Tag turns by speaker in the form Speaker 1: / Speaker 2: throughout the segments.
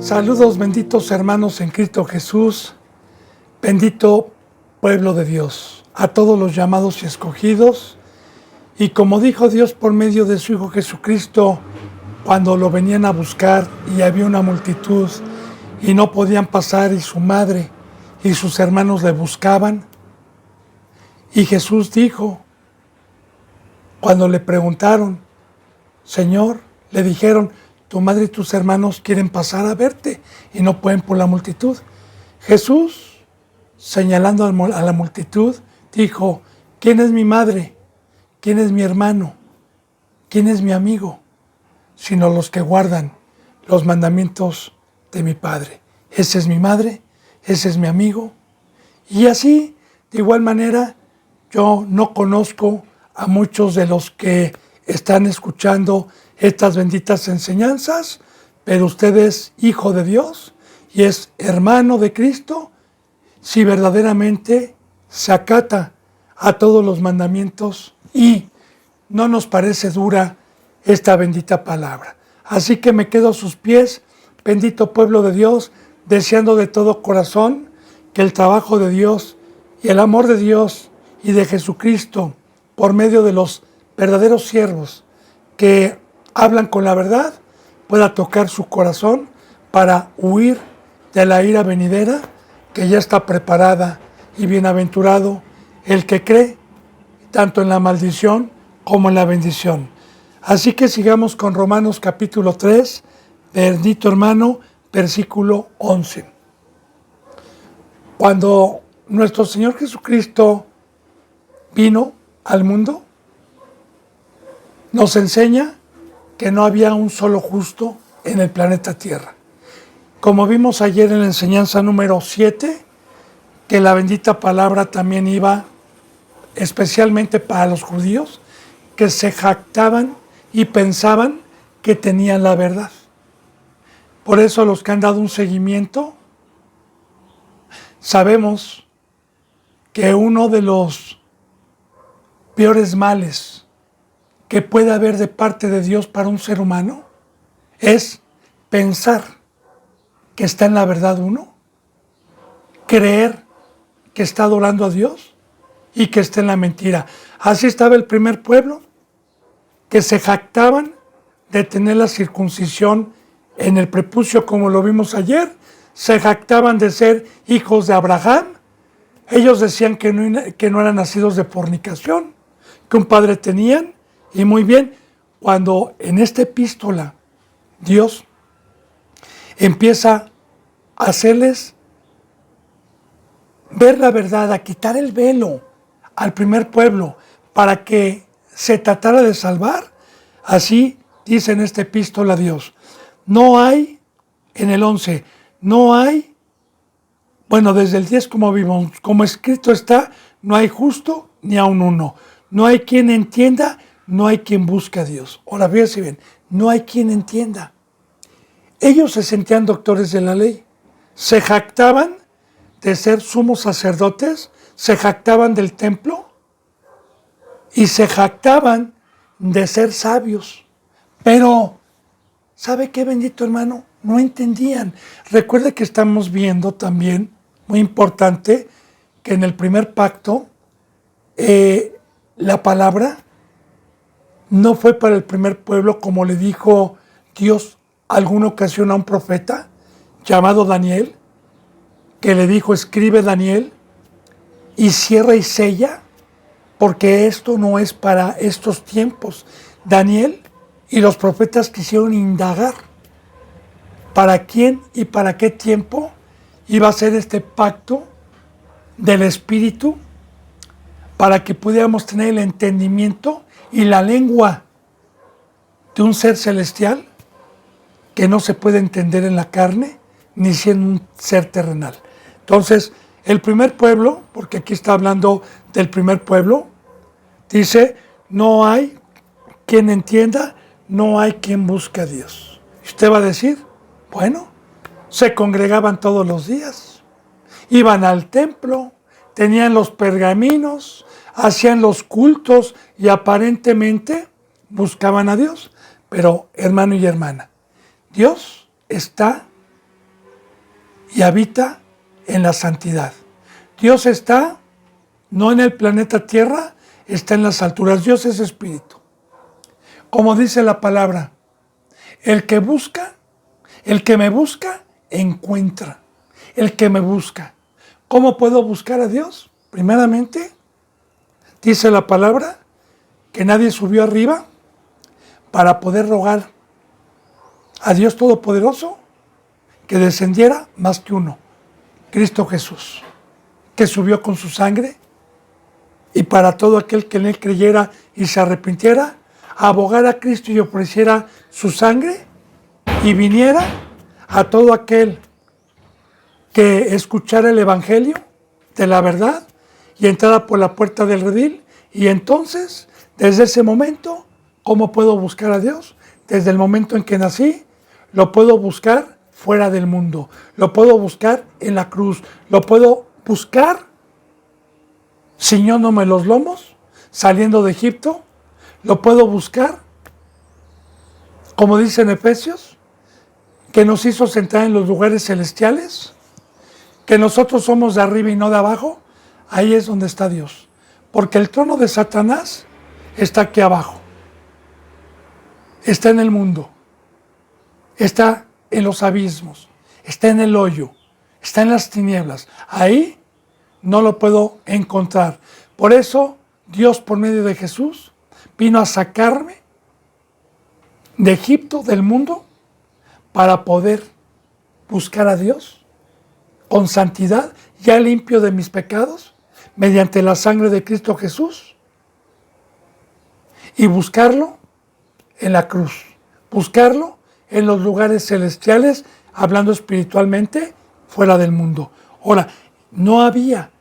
Speaker 1: Saludos, benditos hermanos en Cristo Jesús, bendito pueblo de Dios, a todos los llamados y escogidos. Y como dijo Dios por medio de su Hijo Jesucristo, cuando lo venían a buscar y había una multitud y no podían pasar, y su madre y sus hermanos le buscaban, y Jesús dijo, cuando le preguntaron, Señor, le dijeron, tu madre y tus hermanos quieren pasar a verte y no pueden por la multitud. Jesús, señalando a la multitud, dijo, ¿quién es mi madre? ¿Quién es mi hermano? ¿Quién es mi amigo? Sino los que guardan los mandamientos de mi Padre. Esa es mi madre, ese es mi amigo. Y así, de igual manera, yo no conozco a muchos de los que están escuchando estas benditas enseñanzas, pero usted es hijo de Dios y es hermano de Cristo si verdaderamente se acata a todos los mandamientos y no nos parece dura esta bendita palabra. Así que me quedo a sus pies, bendito pueblo de Dios, deseando de todo corazón que el trabajo de Dios y el amor de Dios y de Jesucristo por medio de los verdaderos siervos que hablan con la verdad pueda tocar su corazón para huir de la ira venidera que ya está preparada, y bienaventurado el que cree tanto en la maldición como en la bendición. Así que sigamos con Romanos capítulo 3, bendito hermano, versículo 11. Cuando nuestro Señor Jesucristo vino al mundo, nos enseña que no había un solo justo en el planeta Tierra. Como vimos ayer en la enseñanza número 7, que la bendita palabra también iba especialmente para los judíos, que se jactaban y pensaban que tenían la verdad. Por eso los que han dado un seguimiento, sabemos que uno de los peores males que puede haber de parte de Dios para un ser humano es pensar que está en la verdad uno, creer que está adorando a Dios y que está en la mentira. Así estaba el primer pueblo, que se jactaban de tener la circuncisión en el prepucio, como lo vimos ayer, se jactaban de ser hijos de Abraham. Ellos decían que no eran nacidos de fornicación, que un padre tenían. Y muy bien, cuando en esta epístola Dios empieza a hacerles ver la verdad, a quitar el velo al primer pueblo para que se tratara de salvar, así dice en esta epístola Dios. No hay, en el 11, no hay, bueno, desde el 10 como vimos, como escrito está, no hay justo ni aun uno. No hay quien entienda, no hay quien busque a Dios. Ahora fíjense bien, no hay quien entienda. Ellos se sentían doctores de la ley, se jactaban de ser sumos sacerdotes, se jactaban del templo y se jactaban de ser sabios. Pero, ¿sabe qué, bendito hermano? No entendían. Recuerde que estamos viendo también, muy importante, que en el primer pacto la palabra no fue para el primer pueblo, como le dijo Dios alguna ocasión a un profeta llamado Daniel, que le dijo, escribe Daniel, y cierra y sella, porque esto no es para estos tiempos. Daniel y los profetas quisieron indagar para quién y para qué tiempo iba a ser este pacto del Espíritu, para que pudiéramos tener el entendimiento y la lengua de un ser celestial que no se puede entender en la carne, ni siendo un ser terrenal. Entonces, el primer pueblo, porque aquí está hablando del primer pueblo, dice, no hay quien entienda, no hay quien busque a Dios. Y usted va a decir, bueno, se congregaban todos los días, iban al templo, tenían los pergaminos, hacían los cultos y aparentemente buscaban a Dios. Pero, hermano y hermana, Dios está y habita en la santidad. Dios está no en el planeta Tierra, está en las alturas. Dios es espíritu. Como dice la palabra, el que me busca, encuentra. El que me busca. ¿Cómo puedo buscar a Dios? Primeramente, dice la palabra que nadie subió arriba para poder rogar a Dios Todopoderoso que descendiera más que uno, Cristo Jesús, que subió con su sangre y para todo aquel que en él creyera y se arrepintiera, abogara a Cristo y ofreciera su sangre y viniera a todo aquel que escuchara el evangelio de la verdad y entrara por la puerta del redil. Y entonces, desde ese momento, ¿cómo puedo buscar a Dios? Desde el momento en que nací, lo puedo buscar fuera del mundo, lo puedo buscar en la cruz, lo puedo buscar ciñéndome los lomos, saliendo de Egipto, lo puedo buscar, como dice en Efesios, que nos hizo sentar en los lugares celestiales, que nosotros somos de arriba y no de abajo. Ahí es donde está Dios, porque el trono de Satanás está aquí abajo, está en el mundo, está en los abismos, está en el hoyo, está en las tinieblas. Ahí no lo puedo encontrar. Por eso Dios, por medio de Jesús, vino a sacarme de Egipto, del mundo, para poder buscar a Dios con santidad, ya limpio de mis pecados, mediante la sangre de Cristo Jesús, y buscarlo en la cruz, buscarlo en los lugares celestiales, hablando espiritualmente, fuera del mundo. Ahora, no había,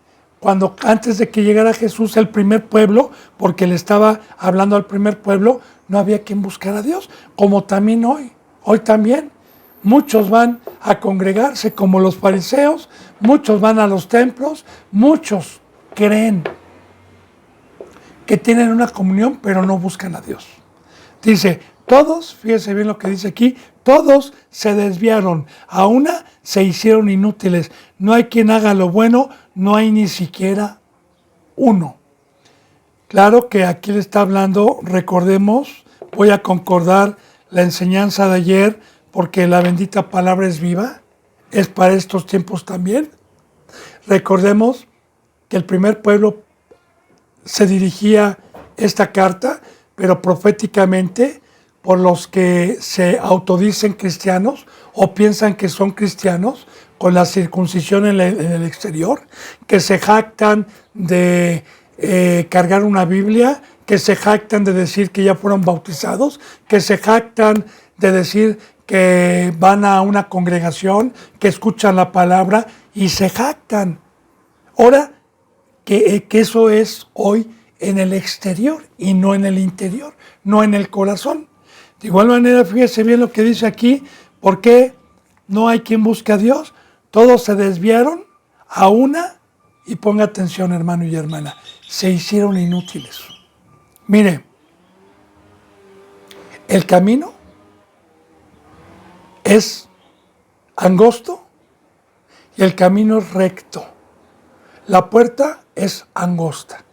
Speaker 1: antes de que llegara Jesús, el primer pueblo, porque le estaba hablando al primer pueblo, no había quien buscara a Dios, como también hoy también. Muchos van a congregarse como los fariseos, muchos van a los templos, muchos creen que tienen una comunión, pero no buscan a Dios. Dice, todos, fíjese bien lo que dice aquí, todos se desviaron, a una se hicieron inútiles. No hay quien haga lo bueno, no hay ni siquiera uno. Claro que aquí le está hablando, recordemos, voy a concordar la enseñanza de ayer, porque la bendita palabra es viva, es para estos tiempos también. Recordemos que el primer pueblo se dirigía esta carta, pero proféticamente por los que se autodicen cristianos o piensan que son cristianos, con la circuncisión en el exterior, que se jactan de cargar una Biblia, que se jactan de decir que ya fueron bautizados, que se jactan de decir que van a una congregación, que escuchan la palabra y se jactan. Ahora, que eso es hoy en el exterior y no en el interior, no en el corazón. De igual manera, fíjese bien lo que dice aquí, ¿por qué no hay quien busque a Dios? Todos se desviaron a una, y ponga atención, hermano y hermana, se hicieron inútiles. Mire, el camino es angosto y el camino es recto. La puerta es angosta.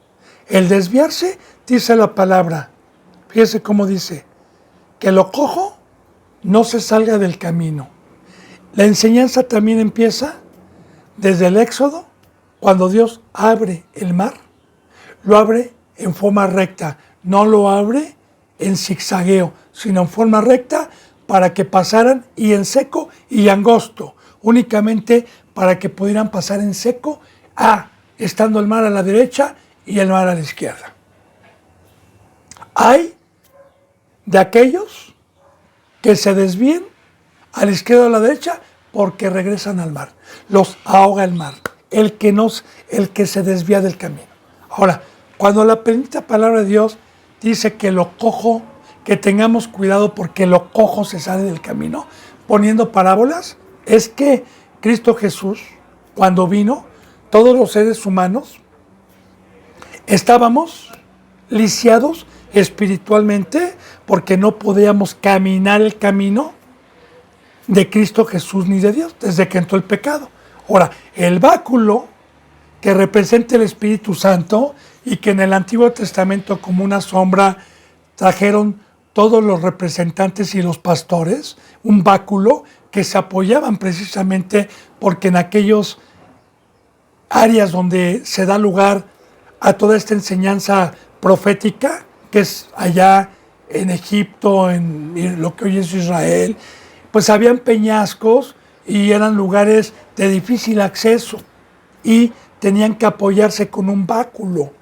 Speaker 1: El desviarse, dice la palabra, fíjese cómo dice, que lo cojo no se salga del camino. La enseñanza también empieza desde el Éxodo, cuando Dios abre el mar, lo abre en forma recta, no lo abre en zigzagueo, sino en forma recta, para que pasaran y en seco y angosto, únicamente para que pudieran pasar en seco, estando el mar a la derecha y el mar a la izquierda. Hay de aquellos que se desvíen a la izquierda o a la derecha porque regresan al mar, los ahoga el mar, el que se desvía del camino. Ahora, cuando la bendita palabra de Dios dice que lo cojo, que tengamos cuidado porque lo cojo se sale del camino, poniendo parábolas, es que Cristo Jesús, cuando vino, todos los seres humanos estábamos lisiados espiritualmente porque no podíamos caminar el camino de Cristo Jesús ni de Dios, desde que entró el pecado. Ahora, el báculo que representa el Espíritu Santo y que en el Antiguo Testamento como una sombra trajeron todos los representantes y los pastores, un báculo que se apoyaban precisamente porque en aquellos áreas donde se da lugar a toda esta enseñanza profética, que es allá en Egipto, en lo que hoy es Israel, pues habían peñascos y eran lugares de difícil acceso y tenían que apoyarse con un báculo,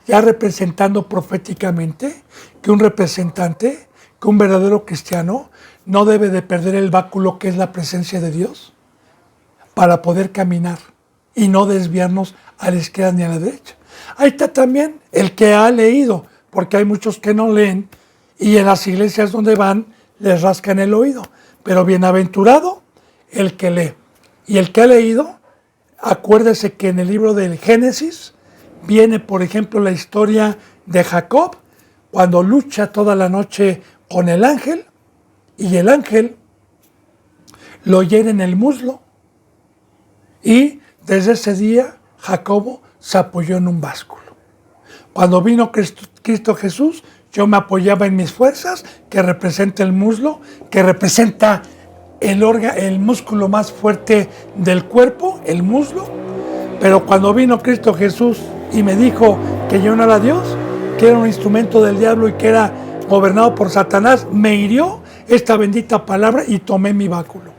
Speaker 1: ya representando proféticamente que un representante, que un verdadero cristiano no debe de perder el báculo que es la presencia de Dios para poder caminar y no desviarnos a la izquierda ni a la derecha. Ahí está también el que ha leído, porque hay muchos que no leen y en las iglesias donde van les rascan el oído. Pero bienaventurado el que lee. Y el que ha leído, acuérdese que en el libro del Génesis viene, por ejemplo, la historia de Jacob, cuando lucha toda la noche con el ángel, y el ángel lo hiere en el muslo, y desde ese día Jacobo se apoyó en un básculo. Cuando vino Cristo Jesús, yo me apoyaba en mis fuerzas, que representa el muslo, que representa el músculo más fuerte del cuerpo, el muslo. Pero cuando vino Cristo Jesús y me dijo que yo no era Dios, que era un instrumento del diablo y que era gobernado por Satanás, me hirió esta bendita palabra y tomé mi báculo.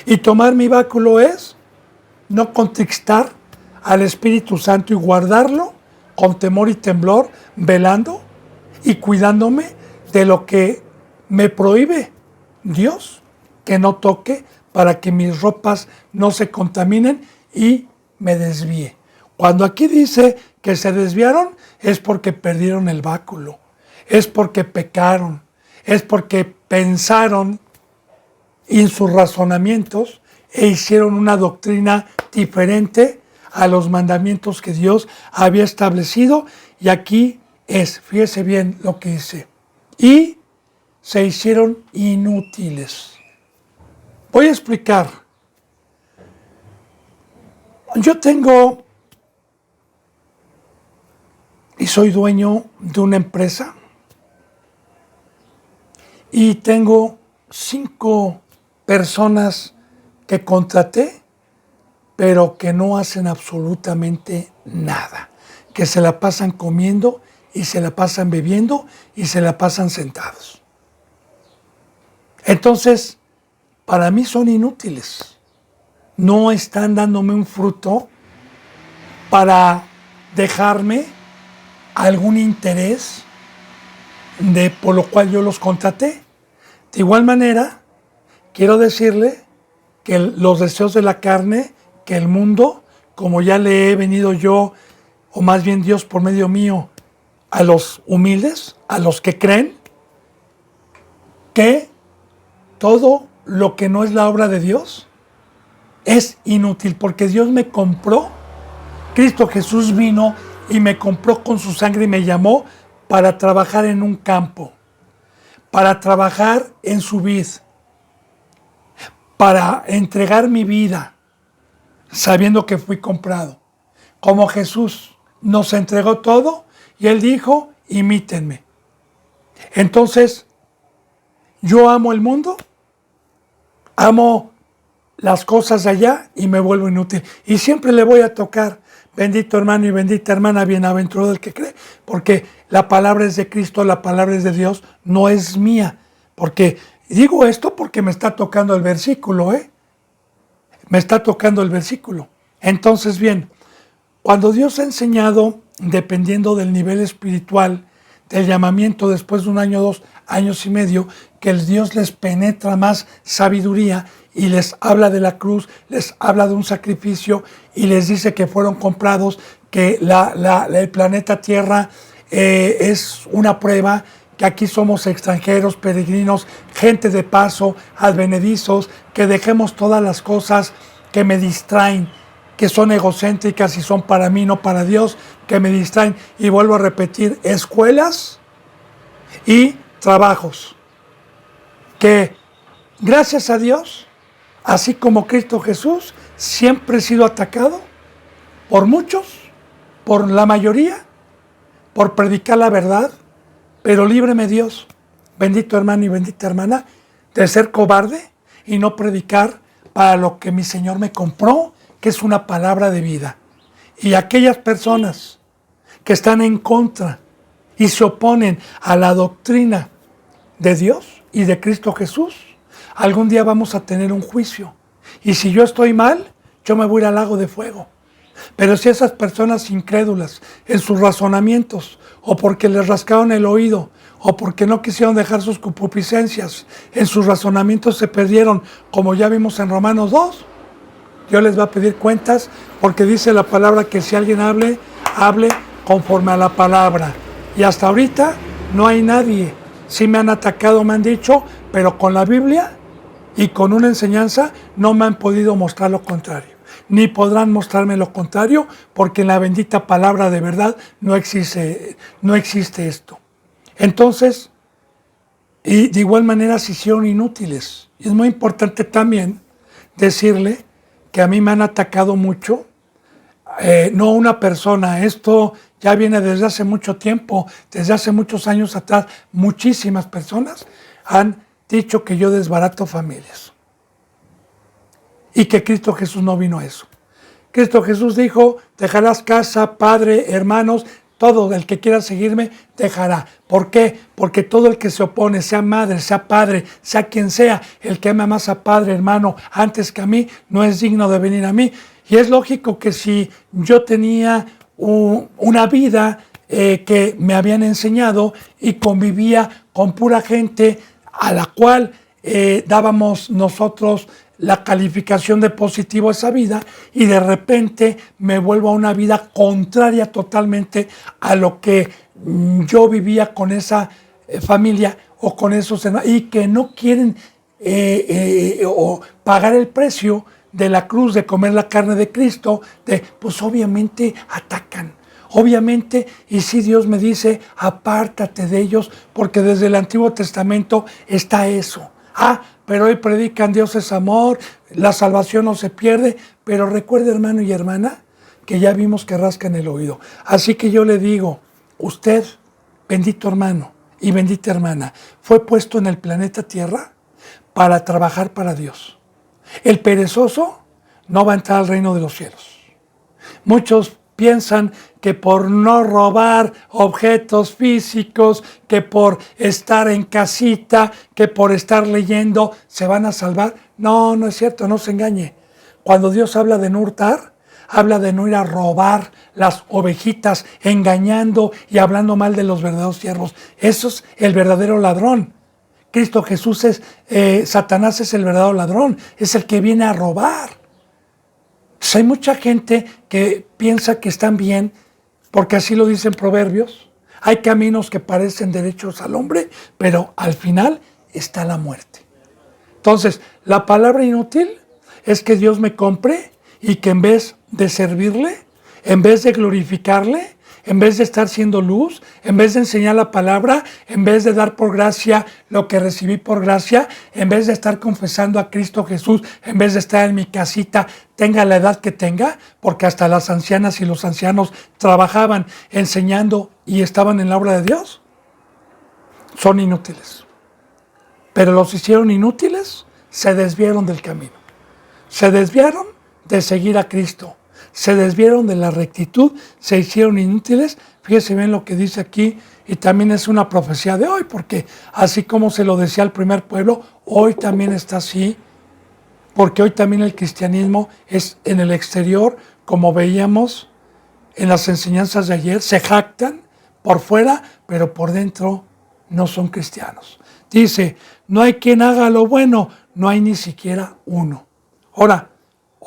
Speaker 1: Y tomar mi báculo es no contristar al Espíritu Santo y guardarlo con temor y temblor, velando y cuidándome de lo que me prohíbe Dios que no toque, para que mis ropas no se contaminen y me desvíe. Cuando aquí dice que se desviaron, es porque perdieron el báculo, es porque pecaron, es porque pensaron en sus razonamientos e hicieron una doctrina diferente a los mandamientos que Dios había establecido. Y aquí fíjese bien lo que dice, y se hicieron inútiles. Voy a explicar. Yo tengo y soy dueño de una empresa y tengo 5 personas que contraté, pero que no hacen absolutamente nada, que se la pasan comiendo y se la pasan bebiendo y se la pasan sentados. Entonces, para mí son inútiles. No están dándome un fruto para dejarme algún interés por lo cual yo los contraté. De igual manera, quiero decirle que los deseos de la carne, que el mundo, como ya le he venido yo, o más bien Dios por medio mío, a los humildes, a los que creen, que todo lo que no es la obra de Dios es inútil, porque Dios me compró. Cristo Jesús vino y me compró con su sangre y me llamó para trabajar en un campo, para trabajar en su vid, para entregar mi vida, sabiendo que fui comprado. Como Jesús nos entregó todo y Él dijo, imítenme. Entonces, yo amo el mundo, amo las cosas de allá y me vuelvo inútil. Y siempre le voy a tocar, bendito hermano y bendita hermana, bienaventurado el que cree, porque la palabra es de Cristo, la palabra es de Dios, no es mía. Porque digo esto porque me está tocando el versículo, me está tocando el versículo. Entonces, bien, cuando Dios ha enseñado, dependiendo del nivel espiritual, del llamamiento después de 1 año, 2 años y medio, que el Dios les penetra más sabiduría y les habla de la cruz, les habla de un sacrificio y les dice que fueron comprados, que el planeta Tierra es una prueba, que aquí somos extranjeros, peregrinos, gente de paso, advenedizos, que dejemos todas las cosas que me distraen, que son egocéntricas y son para mí, no para Dios, que me distraen. Y vuelvo a repetir, escuelas y trabajos, que gracias a Dios así como Cristo Jesús, siempre he sido atacado por muchos, por la mayoría, por predicar la verdad, pero líbreme Dios, bendito hermano y bendita hermana, de ser cobarde y no predicar para lo que mi Señor me compró, que es una palabra de vida. Y aquellas personas que están en contra y se oponen a la doctrina de Dios y de Cristo Jesús, algún día vamos a tener un juicio. Y si yo estoy mal, yo me voy a ir al lago de fuego. Pero si esas personas incrédulas en sus razonamientos, o porque les rascaron el oído, o porque no quisieron dejar sus concupiscencias, en sus razonamientos se perdieron, como ya vimos en Romanos 2, Dios les va a pedir cuentas, porque dice la palabra que si alguien hable conforme a la palabra. Y hasta ahorita no hay nadie. Sí me han atacado, me han dicho, pero con la Biblia y con una enseñanza no me han podido mostrar lo contrario. Ni podrán mostrarme lo contrario, porque en la bendita palabra de verdad no existe esto. Entonces, y de igual manera se hicieron inútiles. Y es muy importante también decirle que a mí me han atacado mucho, no una persona, esto ya viene desde hace mucho tiempo, desde hace muchos años atrás, muchísimas personas han dicho que yo desbarato familias y que Cristo Jesús no vino a eso. Cristo Jesús dijo, dejarás casa, padre, hermanos, todo el que quiera seguirme dejará. ¿Por qué? Porque todo el que se opone, sea madre, sea padre, sea quien sea, el que ama más a padre, hermano, antes que a mí, no es digno de venir a mí. Y es lógico que si yo tenía una vida que me habían enseñado y convivía con pura gente a la cual dábamos nosotros la calificación de positivo a esa vida, y de repente me vuelvo a una vida contraria totalmente a lo que yo vivía con esa familia o con esos hermanos, y que no quieren o pagar el precio de la cruz, de comer la carne de Cristo, pues obviamente atacan. Obviamente, y si Dios me dice, apártate de ellos, porque desde el Antiguo Testamento está eso. Pero hoy predican Dios es amor, la salvación no se pierde, pero recuerde, hermano y hermana, que ya vimos que rascan el oído. Así que yo le digo, usted, bendito hermano y bendita hermana, fue puesto en el planeta Tierra para trabajar para Dios. El perezoso no va a entrar al reino de los cielos. Muchos piensan que por no robar objetos físicos, que por estar en casita, que por estar leyendo, se van a salvar. No, no es cierto, no se engañe. Cuando Dios habla de no hurtar, habla de no ir a robar las ovejitas, engañando y hablando mal de los verdaderos siervos. Eso es el verdadero ladrón. Cristo Jesús Satanás es el verdadero ladrón, es el que viene a robar. Hay mucha gente que piensa que están bien, porque así lo dicen Proverbios. Hay caminos que parecen derechos al hombre, pero al final está la muerte. Entonces, la palabra inútil es que Dios me compre y que en vez de servirle, en vez de glorificarle, en vez de estar siendo luz, en vez de enseñar la palabra, en vez de dar por gracia lo que recibí por gracia, en vez de estar confesando a Cristo Jesús, en vez de estar en mi casita, tenga la edad que tenga, porque hasta las ancianas y los ancianos trabajaban enseñando y estaban en la obra de Dios, son inútiles. Pero los hicieron inútiles, se desviaron del camino. Se desviaron de seguir a Cristo. Se desviaron de la rectitud, se hicieron inútiles. Fíjese bien lo que dice aquí, y también es una profecía de hoy, porque así como se lo decía al primer pueblo, hoy también está así, porque hoy también el cristianismo es en el exterior, como veíamos en las enseñanzas de ayer, se jactan por fuera, pero por dentro no son cristianos. Dice, no hay quien haga lo bueno, no hay ni siquiera uno. Ahora,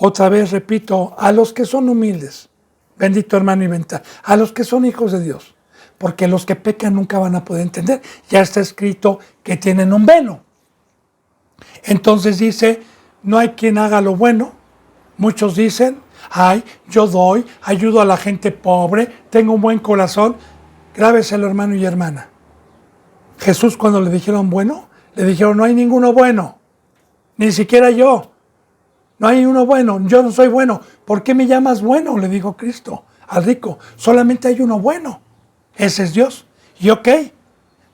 Speaker 1: otra vez repito, a los que son humildes, bendito hermano y bendita, a los que son hijos de Dios, porque los que pecan nunca van a poder entender. Ya está escrito que tienen un velo. Entonces dice, no hay quien haga lo bueno. Muchos dicen, yo doy, ayudo a la gente pobre, tengo un buen corazón. Grábeselo, hermano y hermana. Jesús, cuando le dijeron bueno, le dijeron, no hay ninguno bueno, ni siquiera yo. No hay uno bueno, yo no soy bueno. ¿Por qué me llamas bueno? Le dijo Cristo al rico. Solamente hay uno bueno. Ese es Dios. Y ok,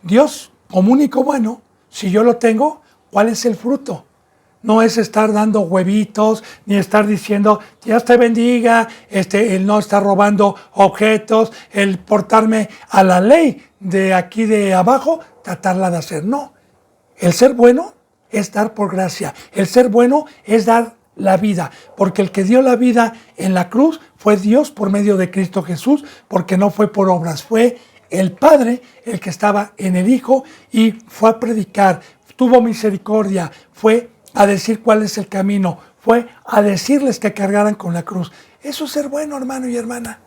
Speaker 1: Dios como único bueno, si yo lo tengo, ¿cuál es el fruto? No es estar dando huevitos, ni estar diciendo, Dios te bendiga, el no estar robando objetos, el portarme a la ley de aquí de abajo, tratarla de hacer. No, el ser bueno es dar por gracia. El ser bueno es dar la vida, porque el que dio la vida en la cruz fue Dios por medio de Cristo Jesús, porque no fue por obras, fue el Padre el que estaba en el Hijo y fue a predicar, tuvo misericordia, fue a decir cuál es el camino, fue a decirles que cargaran con la cruz. Eso es ser bueno, hermano y hermana.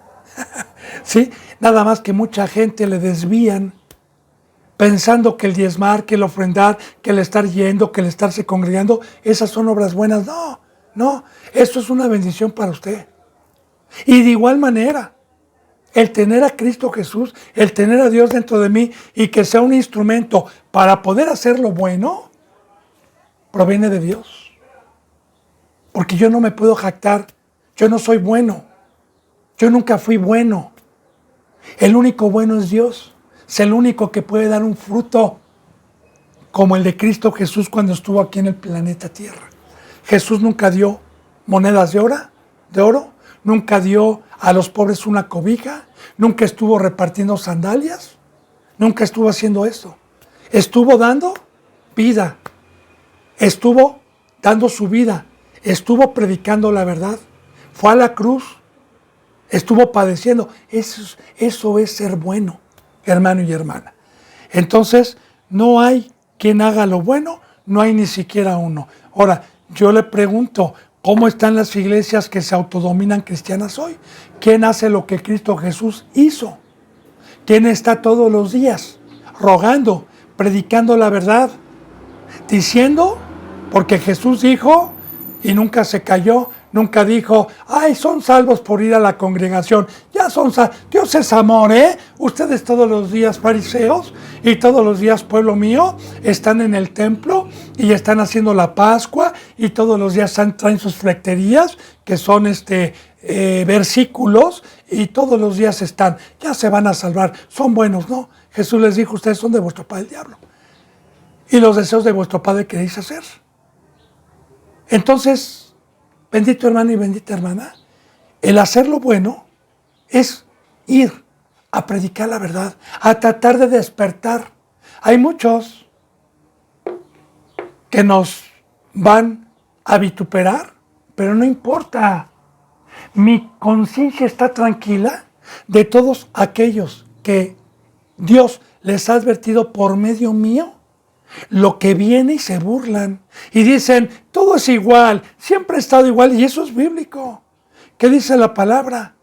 Speaker 1: ¿Sí? Nada más que mucha gente le desvían pensando que el diezmar, que el ofrendar, que el estar yendo, que el estarse congregando, esas son obras buenas. No, no, esto es una bendición para usted. Y de igual manera, el tener a Cristo Jesús, el tener a Dios dentro de mí y que sea un instrumento para poder hacer lo bueno, proviene de Dios. Porque yo no me puedo jactar, yo no soy bueno, yo nunca fui bueno. El único bueno es Dios, es el único que puede dar un fruto como el de Cristo Jesús cuando estuvo aquí en el planeta Tierra. Jesús nunca dio monedas de oro, nunca dio a los pobres una cobija, nunca estuvo repartiendo sandalias, nunca estuvo haciendo eso. Estuvo dando vida, estuvo dando su vida, estuvo predicando la verdad, fue a la cruz, estuvo padeciendo. Eso es ser bueno, hermano y hermana. Entonces, no hay quien haga lo bueno, no hay ni siquiera uno. Ahora, yo le pregunto, ¿cómo están las iglesias que se autodominan cristianas hoy? ¿Quién hace lo que Cristo Jesús hizo? ¿Quién está todos los días rogando, predicando la verdad, diciendo, porque Jesús dijo y nunca se cayó, nunca dijo, ay, son salvos por ir a la congregación, ya son salvos, Dios es amor, Ustedes todos los días, fariseos, y todos los días, pueblo mío, están en el templo y están haciendo la Pascua y todos los días traen sus flecterías, que son versículos, y todos los días están, ya se van a salvar, son buenos, ¿no? Jesús les dijo, ustedes son de vuestro padre el diablo, y los deseos de vuestro padre queréis hacer. Entonces, bendito hermano y bendita hermana, el hacer lo bueno es ir a predicar la verdad, a tratar de despertar. Hay muchos que nos van a vituperar, pero no importa. Mi conciencia está tranquila de todos aquellos que Dios les ha advertido por medio mío lo que viene y se burlan y dicen, todo es igual, siempre ha estado igual, y eso es bíblico. ¿Qué dice la palabra?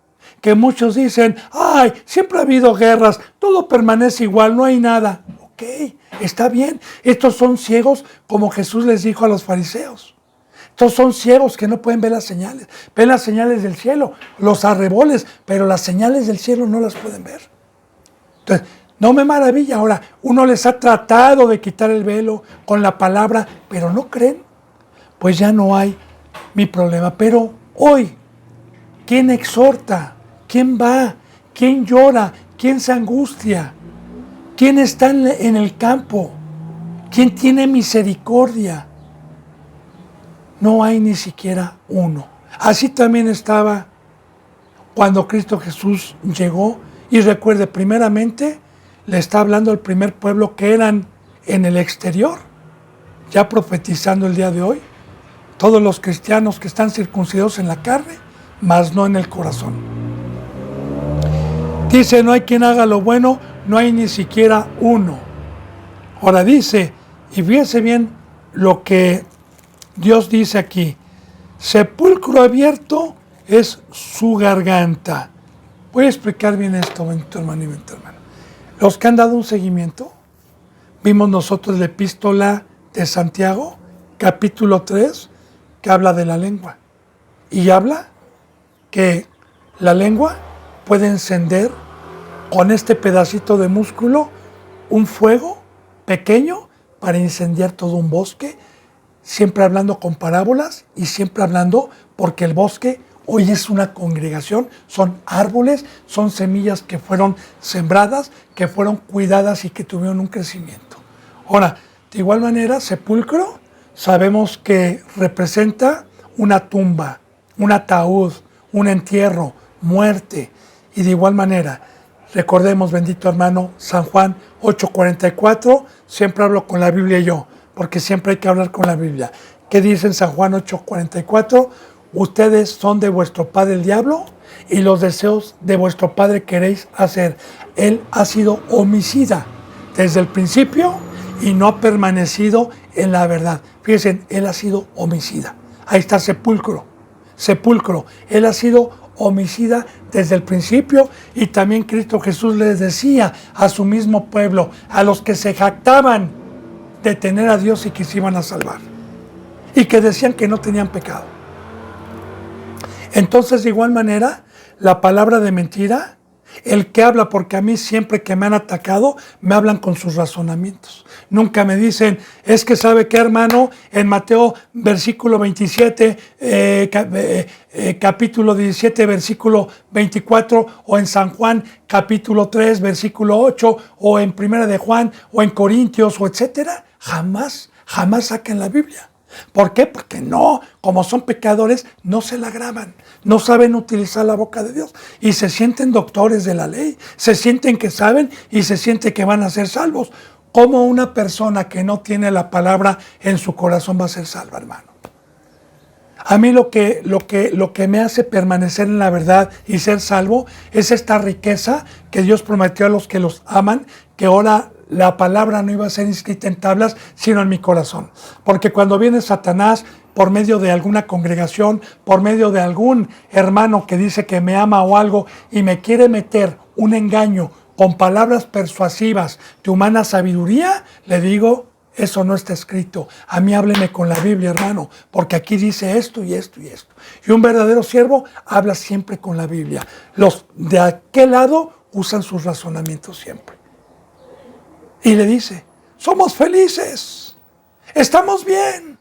Speaker 1: Que muchos dicen, ay, siempre ha habido guerras, todo permanece igual, no hay nada. Ok, está bien. Estos son ciegos, como Jesús les dijo a los fariseos. Estos son ciegos que no pueden ver las señales. Ven las señales del cielo, los arreboles, pero las señales del cielo no las pueden ver. Entonces, no me maravilla. Ahora, uno les ha tratado de quitar el velo con la palabra, pero no creen. Pues ya no hay mi problema. Pero hoy, ¿quién exhorta? ¿Quién va? ¿Quién llora? ¿Quién se angustia? ¿Quién está en el campo? ¿Quién tiene misericordia? No hay ni siquiera uno. Así también estaba cuando Cristo Jesús llegó. Y recuerde, primeramente, le está hablando al primer pueblo que eran en el exterior, ya profetizando el día de hoy, todos los cristianos que están circuncidados en la carne, mas no en el corazón. Dice, no hay quien haga lo bueno, no hay ni siquiera uno. Ahora dice, y fíjense bien lo que Dios dice aquí, sepulcro abierto es su garganta. Voy a explicar bien esto, bendito hermano y bendita hermana. Los que han dado un seguimiento, vimos nosotros la epístola de Santiago, capítulo 3, que habla de la lengua. Y habla que la lengua puede encender con este pedacito de músculo un fuego pequeño para incendiar todo un bosque siempre hablando con parábolas y siempre hablando porque el bosque hoy es una congregación, son árboles, son semillas que fueron sembradas, que fueron cuidadas y que tuvieron un crecimiento. Ahora, de igual manera, sepulcro, sabemos que representa una tumba, un ataúd, un entierro, muerte. Y de igual manera, recordemos, bendito hermano, San Juan 8:44, siempre hablo con la Biblia yo, porque siempre hay que hablar con la Biblia. ¿Qué dice en San Juan 8:44? Ustedes son de vuestro padre el diablo y los deseos de vuestro padre queréis hacer. Él ha sido homicida desde el principio y no ha permanecido en la verdad. Fíjense, él ha sido homicida. Ahí está sepulcro. Sepulcro. Él ha sido homicida desde el principio y también Cristo Jesús les decía a su mismo pueblo, a los que se jactaban de tener a Dios y que se iban a salvar y que decían que no tenían pecado. Entonces, de igual manera, la palabra de mentira, el que habla, porque a mí siempre que me han atacado, me hablan con sus razonamientos. Nunca me dicen, es que sabe qué, hermano, en Mateo versículo 27, capítulo 17, versículo 24, o en San Juan capítulo 3, versículo 8, o en Primera de Juan, o en Corintios, o etcétera. Jamás saquen la Biblia. ¿Por qué? Porque no, como son pecadores, no se la graban, no saben utilizar la boca de Dios y se sienten doctores de la ley, se sienten que saben y se sienten que van a ser salvos. ¿Cómo una persona que no tiene la palabra en su corazón va a ser salva, hermano? A mí lo que me hace permanecer en la verdad y ser salvo es esta riqueza que Dios prometió a los que los aman, que ahora la palabra no iba a ser inscrita en tablas, sino en mi corazón. Porque cuando viene Satanás, por medio de alguna congregación, por medio de algún hermano que dice que me ama o algo, y me quiere meter un engaño con palabras persuasivas de humana sabiduría, le digo, eso no está escrito. A mí hábleme con la Biblia, hermano, porque aquí dice esto y esto y esto. Y un verdadero siervo habla siempre con la Biblia. Los de aquel lado usan sus razonamientos siempre. Y le dice, somos felices, estamos bien,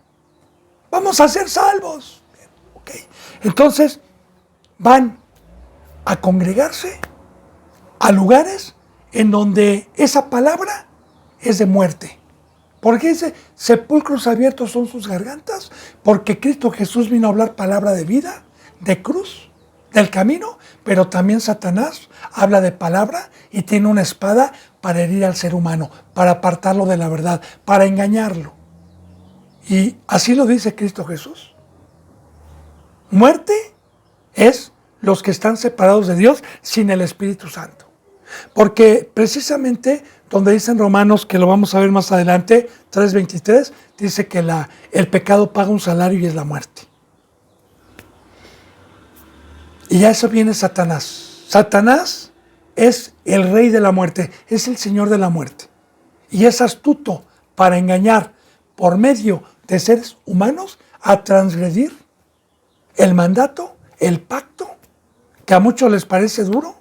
Speaker 1: vamos a ser salvos. Bien, okay. Entonces van a congregarse a lugares en donde esa palabra es de muerte. Porque dice, sepulcros abiertos son sus gargantas, porque Cristo Jesús vino a hablar palabra de vida, de cruz, del camino, pero también Satanás habla de palabra y tiene una espada para herir al ser humano, para apartarlo de la verdad, para engañarlo. Y así lo dice Cristo Jesús. Muerte es los que están separados de Dios sin el Espíritu Santo. Porque precisamente donde dicen Romanos, que lo vamos a ver más adelante, 3:23, dice que el pecado paga un salario y es la muerte. Y a eso viene Satanás. Satanás es el rey de la muerte, es el señor de la muerte. Y es astuto para engañar por medio de seres humanos a transgredir el mandato, el pacto, que a muchos les parece duro,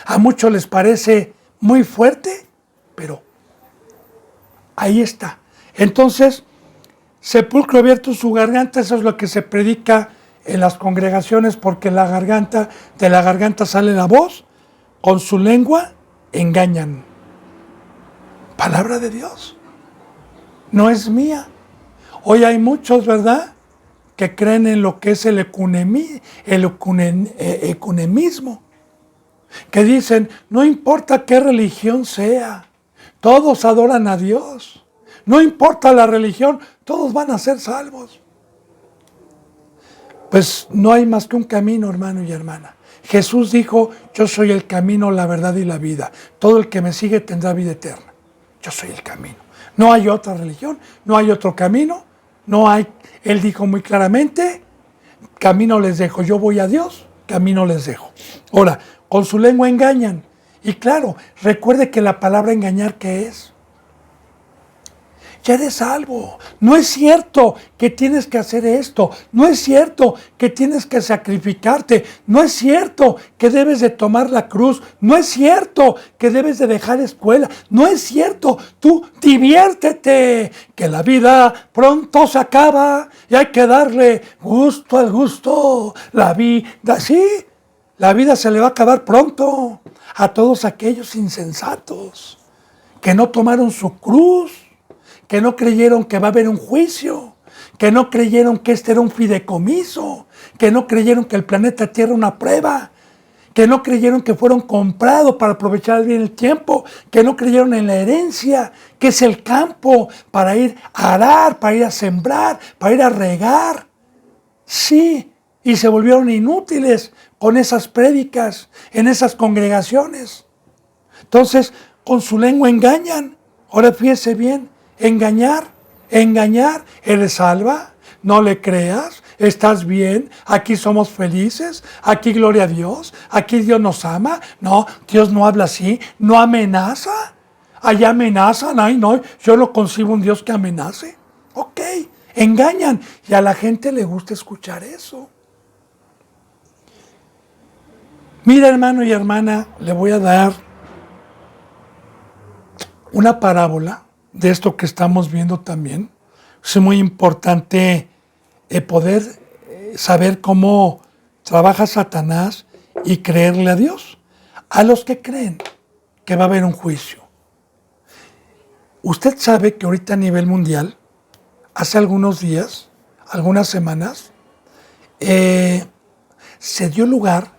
Speaker 1: a muchos les parece muy fuerte, pero ahí está. Entonces, sepulcro abierto su garganta, eso es lo que se predica en las congregaciones, porque de la garganta sale la voz, con su lengua engañan. Palabra de Dios, no es mía. Hoy hay muchos, ¿verdad?, que creen en lo que es el ecumenismo, que dicen, no importa qué religión sea, todos adoran a Dios. No importa la religión, todos van a ser salvos. Pues no hay más que un camino, hermano y hermana. Jesús dijo, yo soy el camino, la verdad y la vida. Todo el que me sigue tendrá vida eterna. Yo soy el camino. No hay otra religión, no hay otro camino, no hay. Él dijo muy claramente, camino les dejo, yo voy a Dios, camino les dejo. Ahora, con su lengua engañan. Y claro, recuerde que la palabra engañar, ¿qué es? ya eres salvo. No es cierto que tienes que hacer esto. No es cierto que tienes que sacrificarte. No es cierto que debes de tomar la cruz. No es cierto que debes de dejar escuela. No es cierto. Tú diviértete, que la vida pronto se acaba y hay que darle gusto al gusto. La vida, sí, la vida se le va a acabar pronto a todos aquellos insensatos que no tomaron su cruz, que no creyeron que va a haber un juicio, que no creyeron que este era un fideicomiso, que no creyeron que el planeta Tierra era una prueba, que no creyeron que fueron comprados para aprovechar bien el tiempo, que no creyeron en la herencia, que es el campo para ir a arar, para ir a sembrar, para ir a regar. Sí, y se volvieron inútiles con esas prédicas, en esas congregaciones. Entonces, con su lengua engañan. Ahora fíjese bien, engañar, eres salva, no le creas, estás bien, aquí somos felices, aquí gloria a Dios, aquí Dios nos ama. No, Dios no habla así, no amenaza. Allá amenazan, ay no, yo no concibo un Dios que amenace. Ok, engañan y a la gente le gusta escuchar eso. Mira, hermano y hermana, le voy a dar una parábola de esto que estamos viendo también. Es muy importante poder saber cómo trabaja Satanás y creerle a Dios. A los que creen que va a haber un juicio. Usted sabe que ahorita a nivel mundial, hace algunos días, algunas semanas, se dio lugar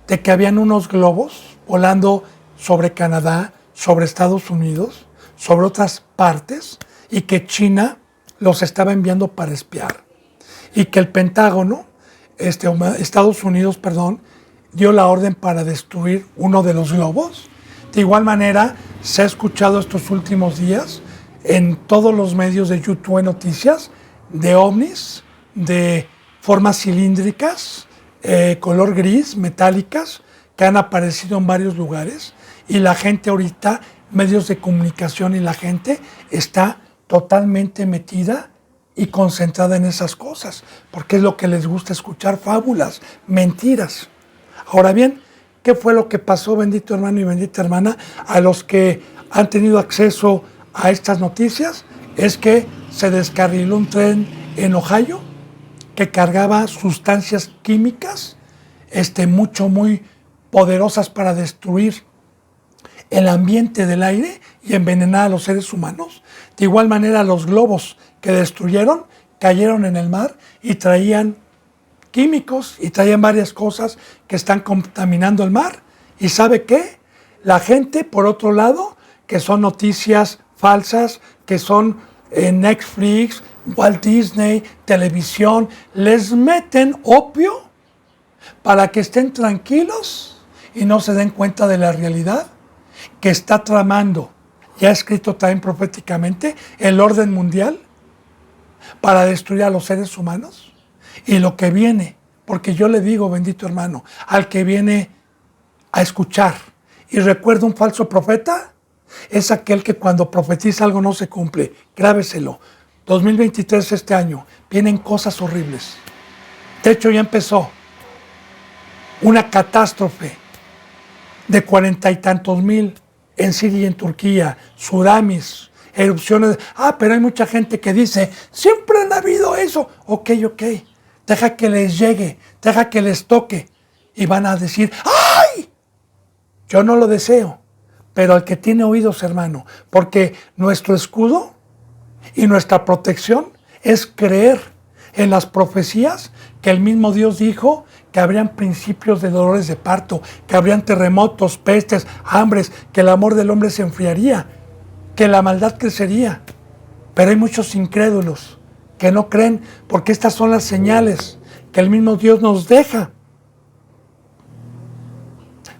Speaker 1: de que habían unos globos volando sobre Canadá, sobre Estados Unidos, sobre otras partes, y que China los estaba enviando para espiar. Y que el Pentágono, Estados Unidos, dio la orden para destruir uno de los globos. De igual manera, se ha escuchado estos últimos días en todos los medios de YouTube noticias de ovnis, de formas cilíndricas, color gris, metálicas, que han aparecido en varios lugares, y la gente ahorita, medios de comunicación y la gente está totalmente metida y concentrada en esas cosas, porque es lo que les gusta escuchar, fábulas, mentiras. Ahora bien, ¿qué fue lo que pasó, bendito hermano y bendita hermana, a los que han tenido acceso a estas noticias? Es que se descarriló un tren en Ohio que cargaba sustancias químicas muy poderosas para destruir el ambiente del aire y envenenar a los seres humanos. De igual manera, los globos que destruyeron cayeron en el mar y traían químicos y traían varias cosas que están contaminando el mar. ¿Y sabe qué? La gente, por otro lado, que son noticias falsas, que son Netflix, Walt Disney, televisión, les meten opio para que estén tranquilos y no se den cuenta de la realidad que está tramando, ya escrito también proféticamente, el orden mundial para destruir a los seres humanos y lo que viene, porque yo le digo, bendito hermano, al que viene a escuchar y recuerda un falso profeta, es aquel que cuando profetiza algo no se cumple. Grábeselo. 2023, este año, vienen cosas horribles. De hecho, ya empezó una catástrofe de 40 y tantos mil en Siria y en Turquía, tsunamis, erupciones. Pero hay mucha gente que dice, siempre han habido eso. Ok, deja que les llegue, deja que les toque. Y van a decir, ¡ay! Yo no lo deseo, pero al que tiene oídos, hermano, porque nuestro escudo y nuestra protección es creer en las profecías que el mismo Dios dijo que habrían principios de dolores de parto, que habrían terremotos, pestes, hambres, que el amor del hombre se enfriaría, que la maldad crecería. Pero hay muchos incrédulos que no creen, porque estas son las señales que el mismo Dios nos deja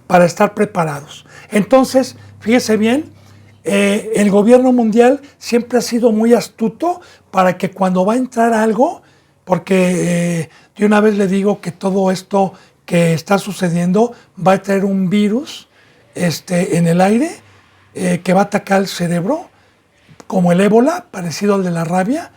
Speaker 1: para estar preparados. Entonces, fíjese bien, el gobierno mundial siempre ha sido muy astuto para que cuando va a entrar algo, porque de una vez le digo que todo esto que está sucediendo va a traer un virus en el aire que va a atacar el cerebro, como el ébola, parecido al de la rabia,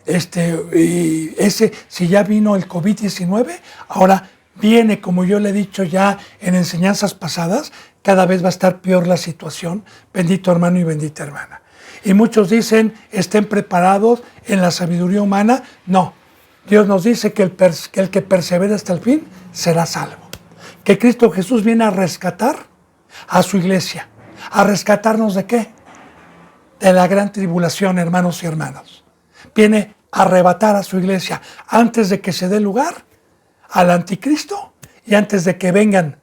Speaker 1: y ese, si ya vino el COVID-19, ahora viene, como yo le he dicho ya en enseñanzas pasadas, cada vez va a estar peor la situación, bendito hermano y bendita hermana. Y muchos dicen, estén preparados en la sabiduría humana. No, Dios nos dice que el que persevera hasta el fin será salvo. Que Cristo Jesús viene a rescatar a su iglesia. ¿A rescatarnos de qué? De la gran tribulación, hermanos y hermanas. Viene a arrebatar a su iglesia antes de que se dé lugar al anticristo y antes de que vengan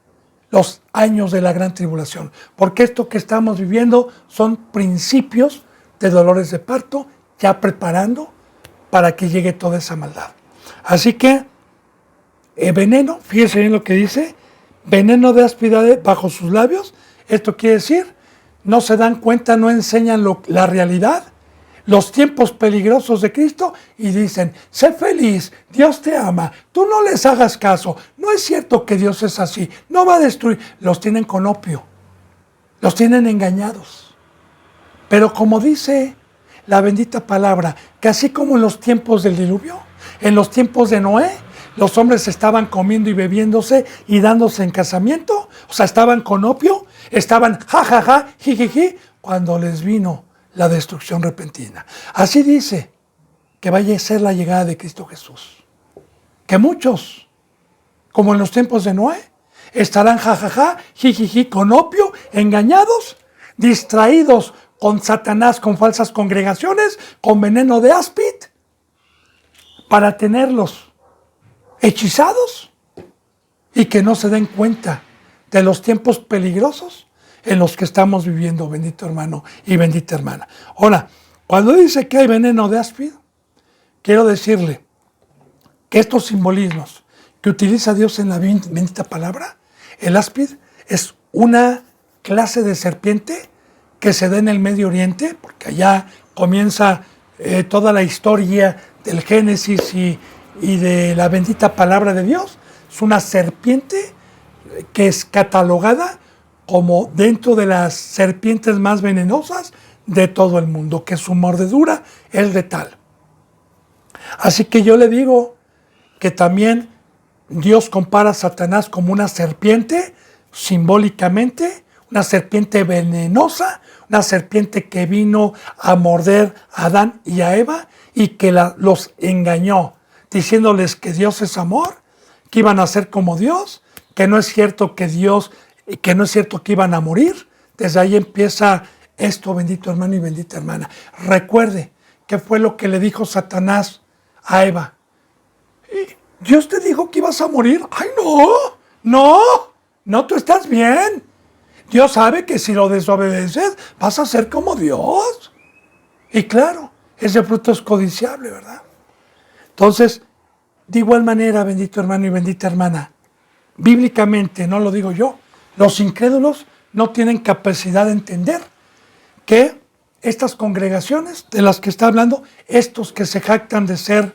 Speaker 1: los años de la gran tribulación. Porque esto que estamos viviendo son principios de dolores de parto, ya preparando para que llegue toda esa maldad. Así que, veneno, fíjense bien lo que dice, veneno de áspide bajo sus labios. Esto quiere decir, no se dan cuenta, no enseñan la realidad, los tiempos peligrosos de Cristo y dicen, sé feliz, Dios te ama, tú no les hagas caso, no es cierto que Dios es así, no va a destruir. Los tienen con opio, los tienen engañados. Pero como dice la bendita palabra, que así como en los tiempos del diluvio, en los tiempos de Noé, los hombres estaban comiendo y bebiéndose y dándose en casamiento, o sea, estaban con opio, estaban jajaja, jijiji, cuando les vino la destrucción repentina. Así dice que vaya a ser la llegada de Cristo Jesús. Que muchos, como en los tiempos de Noé, estarán jajaja, jijiji, con opio, engañados, distraídos con Satanás, con falsas congregaciones, con veneno de áspid, para tenerlos hechizados y que no se den cuenta de los tiempos peligrosos en los que estamos viviendo, bendito hermano y bendita hermana. Ahora, cuando dice que hay veneno de áspid, quiero decirle que estos simbolismos que utiliza Dios en la bendita palabra, el áspid es una clase de serpiente que se da en el Medio Oriente, porque allá comienza toda la historia del Génesis y de la bendita palabra de Dios. Es una serpiente que es catalogada como dentro de las serpientes más venenosas de todo el mundo, que su mordedura es letal. Así que yo le digo que también Dios compara a Satanás como una serpiente, simbólicamente, una serpiente venenosa, una serpiente que vino a morder a Adán y a Eva y que los engañó, diciéndoles que Dios es amor, que iban a ser como Dios, que no es cierto que iban a morir. Desde ahí empieza esto, bendito hermano y bendita hermana. Recuerde qué fue lo que le dijo Satanás a Eva. Dios te dijo que ibas a morir. Ay, no, tú estás bien. Dios sabe que si lo desobedeces vas a ser como Dios. Y claro, ese fruto es codiciable, ¿verdad? Entonces, de igual manera, bendito hermano y bendita hermana, bíblicamente, no lo digo yo, los incrédulos no tienen capacidad de entender que estas congregaciones de las que está hablando, estos que se jactan de ser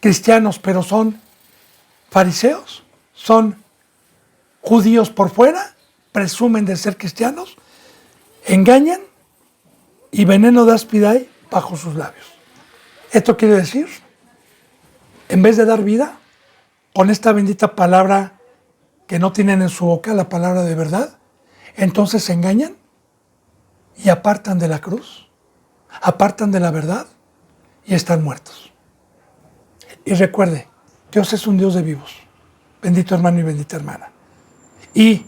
Speaker 1: cristianos, pero son fariseos, son judíos por fuera, presumen de ser cristianos, engañan y veneno de áspid hay bajo sus labios. Esto quiere decir, en vez de dar vida, con esta bendita palabra que no tienen en su boca, la palabra de verdad, entonces se engañan y apartan de la cruz, apartan de la verdad y están muertos. Y recuerde, Dios es un Dios de vivos, bendito hermano y bendita hermana. Y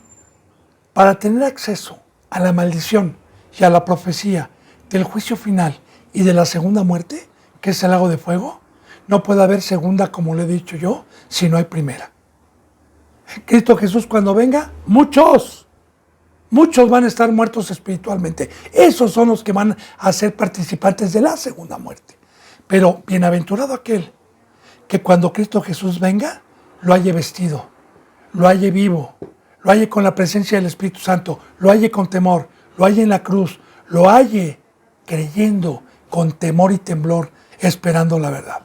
Speaker 1: para tener acceso a la maldición y a la profecía del juicio final y de la segunda muerte, que es el lago de fuego, no puede haber segunda, como le he dicho yo, si no hay primera. Cristo Jesús cuando venga, muchos van a estar muertos espiritualmente. Esos son los que van a ser participantes de la segunda muerte. Pero bienaventurado aquel que cuando Cristo Jesús venga, lo halle vestido, lo halle vivo, lo halle con la presencia del Espíritu Santo, lo halle con temor, lo halle en la cruz, lo halle creyendo con temor y temblor, esperando la verdad.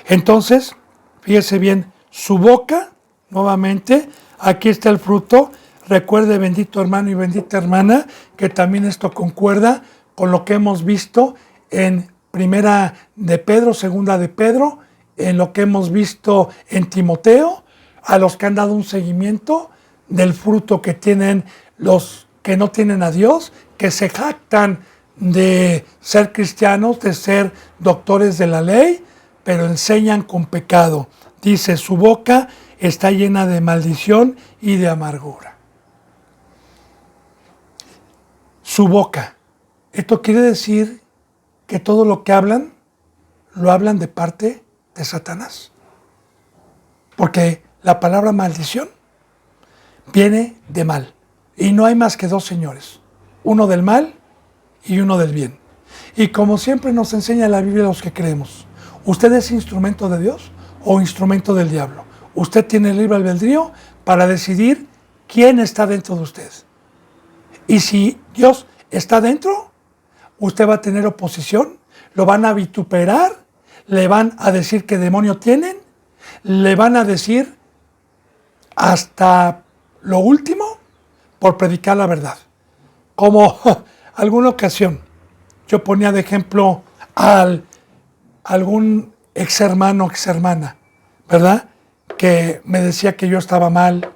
Speaker 1: Entonces, fíjese bien, su boca, nuevamente, aquí está el fruto. Recuerde, bendito hermano y bendita hermana, que también esto concuerda con lo que hemos visto en Primera de Pedro, Segunda de Pedro, en lo que hemos visto en Timoteo, a los que han dado un seguimiento del fruto que tienen los que no tienen a Dios, que se jactan de ser cristianos, de ser doctores de la ley, pero enseñan con pecado. Dice, su boca está llena de maldición y de amargura. Su boca. Esto quiere decir que todo lo que hablan, lo hablan de parte de Satanás. Porque la palabra maldición viene de mal. Y no hay más que dos señores. Uno del mal y uno del bien. Y como siempre nos enseña la Biblia a los que creemos, ¿usted es instrumento de Dios o instrumento del diablo? Usted tiene libre albedrío para decidir quién está dentro de usted. Y si Dios está dentro, usted va a tener oposición, lo van a vituperar, le van a decir qué demonio tienen, le van a decir hasta lo último por predicar la verdad. Como alguna ocasión yo ponía de ejemplo a algún ex hermano, ex hermana, ¿verdad? Que me decía que yo estaba mal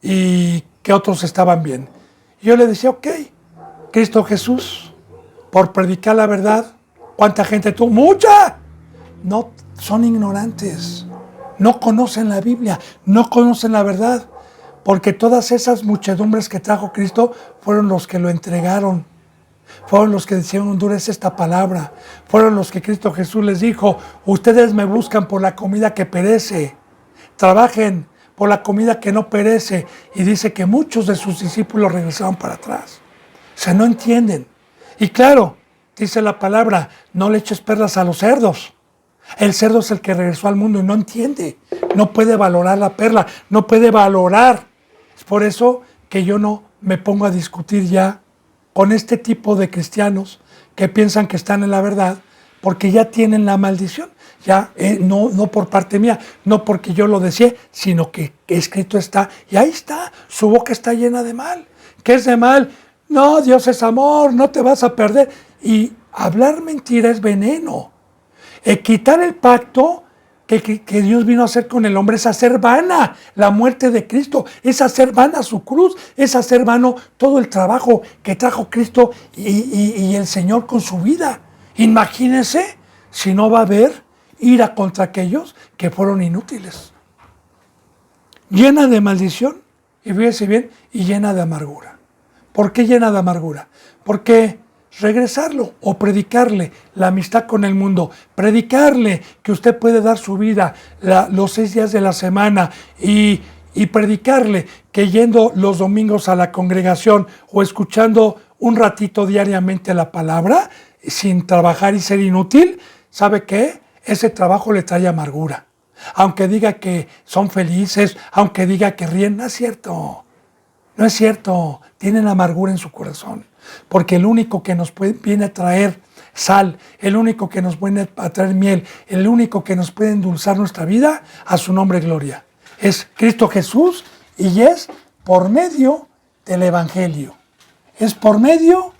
Speaker 1: y que otros estaban bien. Y yo le decía, ok, Cristo Jesús, por predicar la verdad, ¿cuánta gente tuvo? ¡Mucha! No, son ignorantes, no conocen la Biblia, no conocen la verdad, porque todas esas muchedumbres que trajo Cristo fueron los que lo entregaron. Fueron los que decían, Honduras, esta palabra. Fueron los que Cristo Jesús les dijo, ustedes me buscan por la comida que perece. Trabajen por la comida que no perece. Y dice que muchos de sus discípulos regresaron para atrás. O sea, no entienden. Y claro, dice la palabra, no le eches perlas a los cerdos. El cerdo es el que regresó al mundo y no entiende. No puede valorar la perla, no puede valorar. Es por eso que yo no me pongo a discutir ya con este tipo de cristianos que piensan que están en la verdad, porque ya tienen la maldición, ya no por parte mía, no porque yo lo decía, sino que escrito está, y ahí está, su boca está llena de mal. ¿Qué es de mal? No, Dios es amor, no te vas a perder. Y hablar mentira es veneno. Quitar el pacto que Dios vino a hacer con el hombre es hacer vana la muerte de Cristo, es hacer vana su cruz, es hacer vano todo el trabajo que trajo Cristo y el Señor con su vida. Imagínense si no va a haber ira contra aquellos que fueron inútiles. Llena de maldición, y fíjese bien, y llena de amargura. ¿Por qué llena de amargura? Porque regresarlo o predicarle la amistad con el mundo, predicarle que usted puede dar su vida los 6 días de la semana y predicarle que yendo los domingos a la congregación o escuchando un ratito diariamente la palabra, sin trabajar y ser inútil, ¿sabe qué? Ese trabajo le trae amargura. Aunque diga que son felices, aunque diga que ríen, no es cierto. No es cierto, tienen amargura en su corazón. Porque el único que nos viene a traer sal, el único que nos viene a traer miel, el único que nos puede endulzar nuestra vida, a su nombre gloria, es Cristo Jesús, y es por medio del Evangelio. Es por medio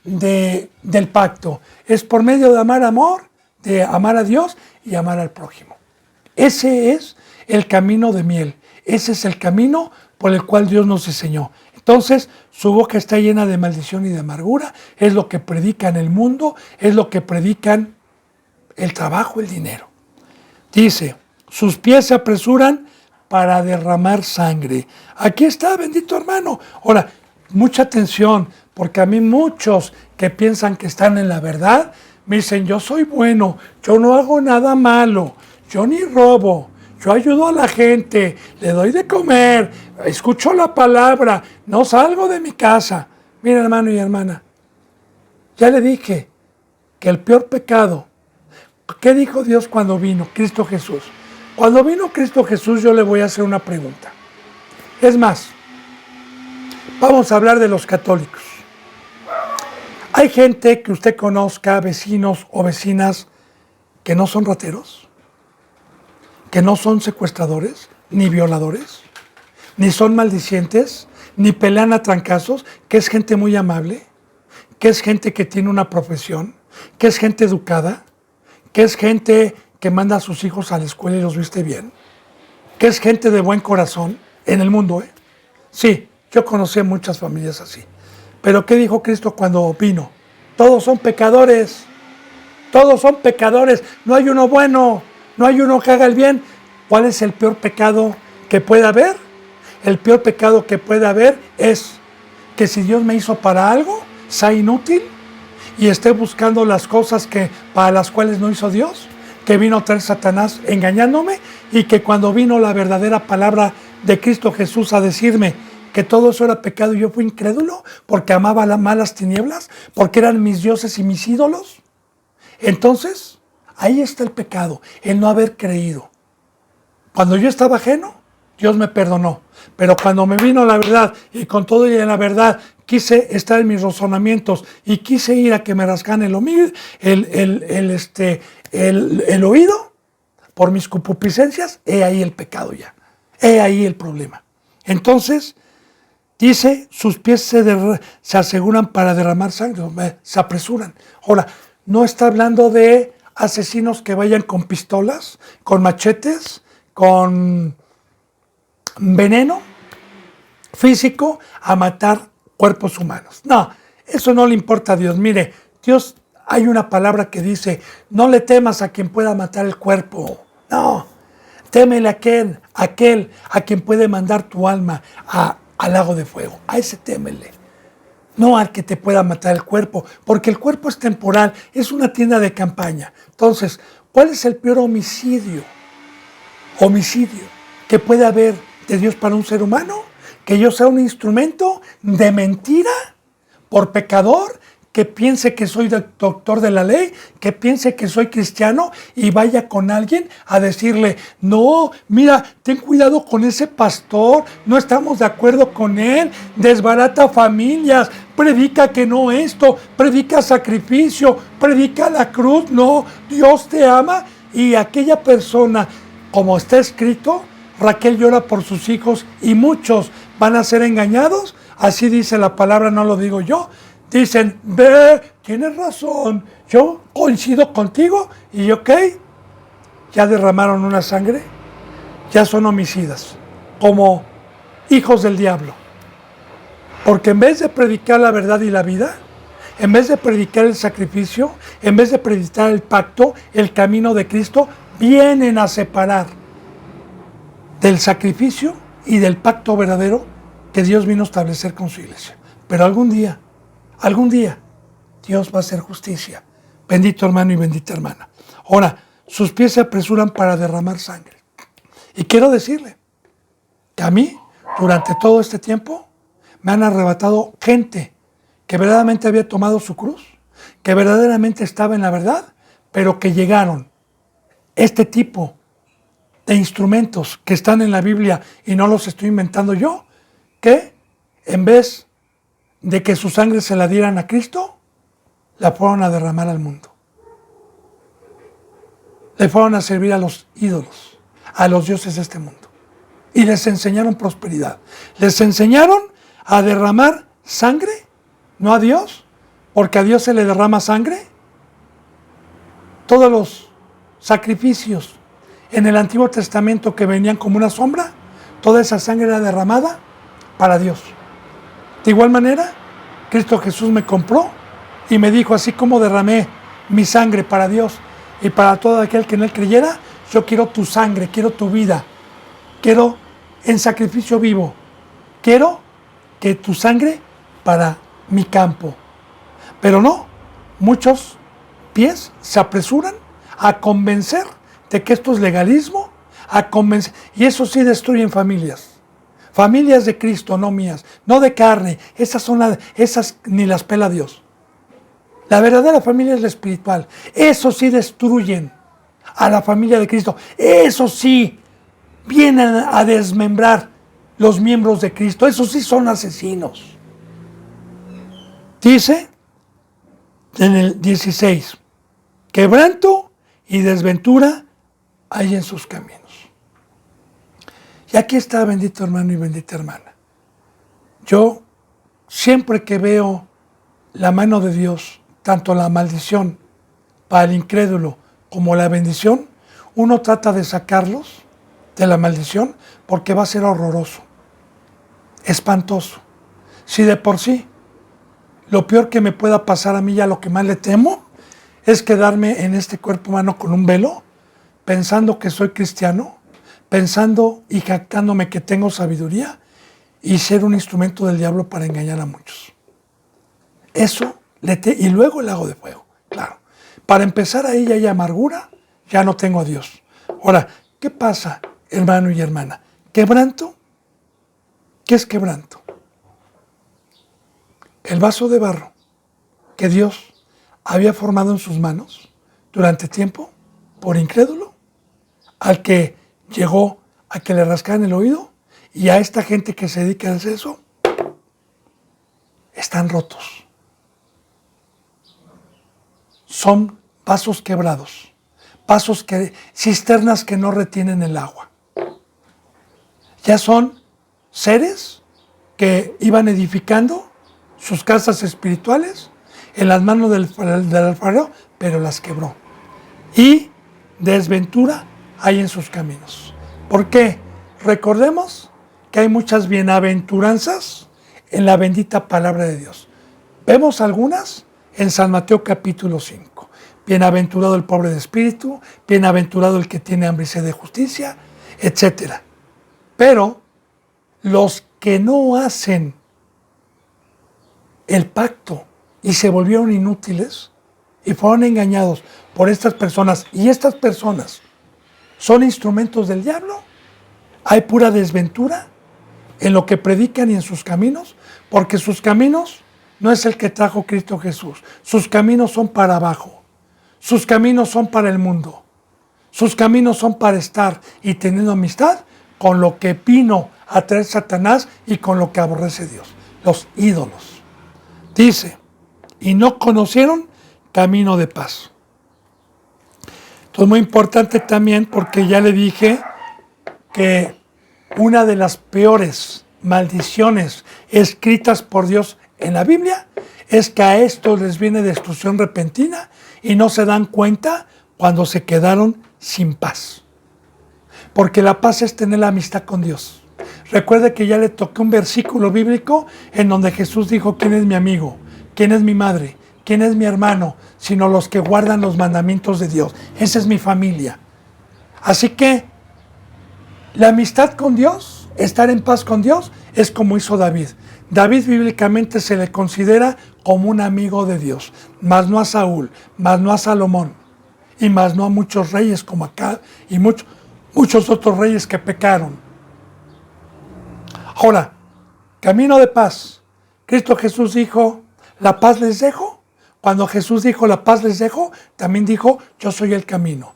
Speaker 1: del pacto. Es por medio de de amar a Dios y amar al prójimo. Ese es el camino de miel. Ese es el camino por el cual Dios nos enseñó. Entonces, su boca está llena de maldición y de amargura. Es lo que predican el mundo, es lo que predican el trabajo, el dinero. Dice, sus pies se apresuran para derramar sangre. Aquí está, bendito hermano. Ahora, mucha atención, porque a mí muchos que piensan que están en la verdad, me dicen, yo soy bueno, yo no hago nada malo, yo ni robo. Yo ayudo a la gente, le doy de comer, escucho la palabra, no salgo de mi casa. Mira, hermano y hermana, ya le dije que el peor pecado, ¿qué dijo Dios cuando vino Cristo Jesús? Cuando vino Cristo Jesús, yo le voy a hacer una pregunta. Es más, vamos a hablar de los católicos. ¿Hay gente que usted conozca, vecinos o vecinas, que no son rateros? ¿Que no son secuestradores, ni violadores, ni son maldicientes, ni pelean a trancazos, que es gente muy amable, que es gente que tiene una profesión, que es gente educada, que es gente que manda a sus hijos a la escuela y los viste bien, que es gente de buen corazón en el mundo, ¿eh? Sí, yo conocí muchas familias así. Pero ¿qué dijo Cristo cuando vino? Todos son pecadores, todos son pecadores, no hay uno bueno, no hay uno que haga el bien. ¿Cuál es el peor pecado que puede haber? El peor pecado que puede haber es que si Dios me hizo para algo, sea inútil y esté buscando las cosas para las cuales no hizo Dios, que vino a traer Satanás engañándome, y que cuando vino la verdadera palabra de Cristo Jesús a decirme que todo eso era pecado y yo fui incrédulo porque amaba las malas tinieblas, porque eran mis dioses y mis ídolos. Entonces, ahí está el pecado, el no haber creído. Cuando yo estaba ajeno, Dios me perdonó. Pero cuando me vino la verdad y con todo y en la verdad quise estar en mis razonamientos y quise ir a que me rasgaran el oído por mis concupiscencias, he ahí el pecado ya. He ahí el problema. Entonces, dice, sus pies se aseguran para derramar sangre, se apresuran. Ahora, no está hablando de asesinos que vayan con pistolas, con machetes, con veneno físico a matar cuerpos humanos. No, eso no le importa a Dios. Mire, Dios, hay una palabra que dice, no le temas a quien pueda matar el cuerpo. No, témele a aquel a quien puede mandar tu alma al lago de fuego. A ese témele. No al que te pueda matar el cuerpo, porque el cuerpo es temporal, es una tienda de campaña. Entonces, ¿cuál es el peor homicidio que puede haber de Dios para un ser humano? Que yo sea un instrumento de mentira por pecador, que piense que soy doctor de la ley, que piense que soy cristiano y vaya con alguien a decirle, no, mira, ten cuidado con ese pastor, no estamos de acuerdo con él, desbarata familias, predica que no esto, predica sacrificio, predica la cruz, no, Dios te ama. Y aquella persona, como está escrito, Raquel llora por sus hijos y muchos van a ser engañados, así dice la palabra, no lo digo yo. Dicen, ve, tienes razón, yo coincido contigo, y ok, ya derramaron una sangre, ya son homicidas, como hijos del diablo. Porque en vez de predicar la verdad y la vida, en vez de predicar el sacrificio, en vez de predicar el pacto, el camino de Cristo, vienen a separar del sacrificio y del pacto verdadero que Dios vino a establecer con su iglesia. Pero algún día, Dios va a hacer justicia. Bendito hermano y bendita hermana. Ahora, sus pies se apresuran para derramar sangre. Y quiero decirle que a mí, durante todo este tiempo, me han arrebatado gente que verdaderamente había tomado su cruz, que verdaderamente estaba en la verdad, pero que llegaron este tipo de instrumentos que están en la Biblia y no los estoy inventando yo, que en vez de que su sangre se la dieran a Cristo, la fueron a derramar al mundo. Le fueron a servir a los ídolos, a los dioses de este mundo. Y les enseñaron prosperidad. Les enseñaron a derramar sangre, no a Dios, porque a Dios se le derrama sangre. Todos los sacrificios en el Antiguo Testamento que venían como una sombra, toda esa sangre era derramada para Dios. De igual manera, Cristo Jesús me compró y me dijo, así como derramé mi sangre para Dios y para todo aquel que en Él creyera, yo quiero tu sangre, quiero tu vida, quiero en sacrificio vivo, quiero que tu sangre para mi campo. Pero no, muchos pies se apresuran a convencer de que esto es legalismo, y eso sí destruyen familias. Familias de Cristo, no mías, no de carne. Esas ni las pela Dios. La verdadera familia es la espiritual. Eso sí destruyen a la familia de Cristo. Eso sí vienen a desmembrar los miembros de Cristo. Eso sí son asesinos. Dice en el 16, quebranto y desventura hay en sus caminos. Y aquí está, bendito hermano y bendita hermana. Yo siempre que veo la mano de Dios, tanto la maldición para el incrédulo como la bendición, uno trata de sacarlos de la maldición porque va a ser horroroso, espantoso. Si de por sí lo peor que me pueda pasar a mí, ya lo que más le temo, es quedarme en este cuerpo humano con un velo, pensando que soy cristiano, pensando y jactándome que tengo sabiduría y ser un instrumento del diablo para engañar a muchos. Eso, y luego el lago de fuego, claro. Para empezar ahí ya hay amargura, ya no tengo a Dios. Ahora, ¿qué pasa, hermano y hermana? ¿Quebranto? ¿Qué es quebranto? El vaso de barro que Dios había formado en sus manos durante tiempo, por incrédulo, al que llegó a que le rascaran el oído, y a esta gente que se dedica a hacer eso, están rotos. Son vasos quebrados, cisternas que no retienen el agua. Ya son seres que iban edificando sus casas espirituales en las manos del alfarero, pero las quebró. Y desventura hay en sus caminos. ¿Por qué? Recordemos que hay muchas bienaventuranzas en la bendita palabra de Dios. Vemos algunas en San Mateo capítulo 5. Bienaventurado el pobre de espíritu, bienaventurado el que tiene hambre y sed de justicia, etc. Pero los que no hacen el pacto y se volvieron inútiles y fueron engañados por estas personas, y estas personas son instrumentos del diablo, hay pura desventura en lo que predican y en sus caminos, porque sus caminos no es el que trajo Cristo Jesús. Sus caminos son para abajo, sus caminos son para el mundo, sus caminos son para estar y teniendo amistad con lo que vino a traer Satanás y con lo que aborrece Dios, los ídolos. Dice, y no conocieron camino de paz. Esto es muy importante también porque ya le dije que una de las peores maldiciones escritas por Dios en la Biblia es que a estos les viene destrucción repentina y no se dan cuenta cuando se quedaron sin paz. Porque la paz es tener la amistad con Dios. Recuerde que ya le toqué un versículo bíblico en donde Jesús dijo: ¿quién es mi amigo? ¿Quién es mi madre? ¿Quién es mi hermano? Sino los que guardan los mandamientos de Dios. Esa es mi familia. Así que la amistad con Dios, estar en paz con Dios, es como hizo David. David bíblicamente se le considera como un amigo de Dios, más no a Saúl, más no a Salomón, y más no a muchos reyes como acá, y muchos otros reyes que pecaron. Ahora, camino de paz. Cristo Jesús dijo, la paz les dejo. Cuando Jesús dijo, la paz les dejo, también dijo, yo soy el camino.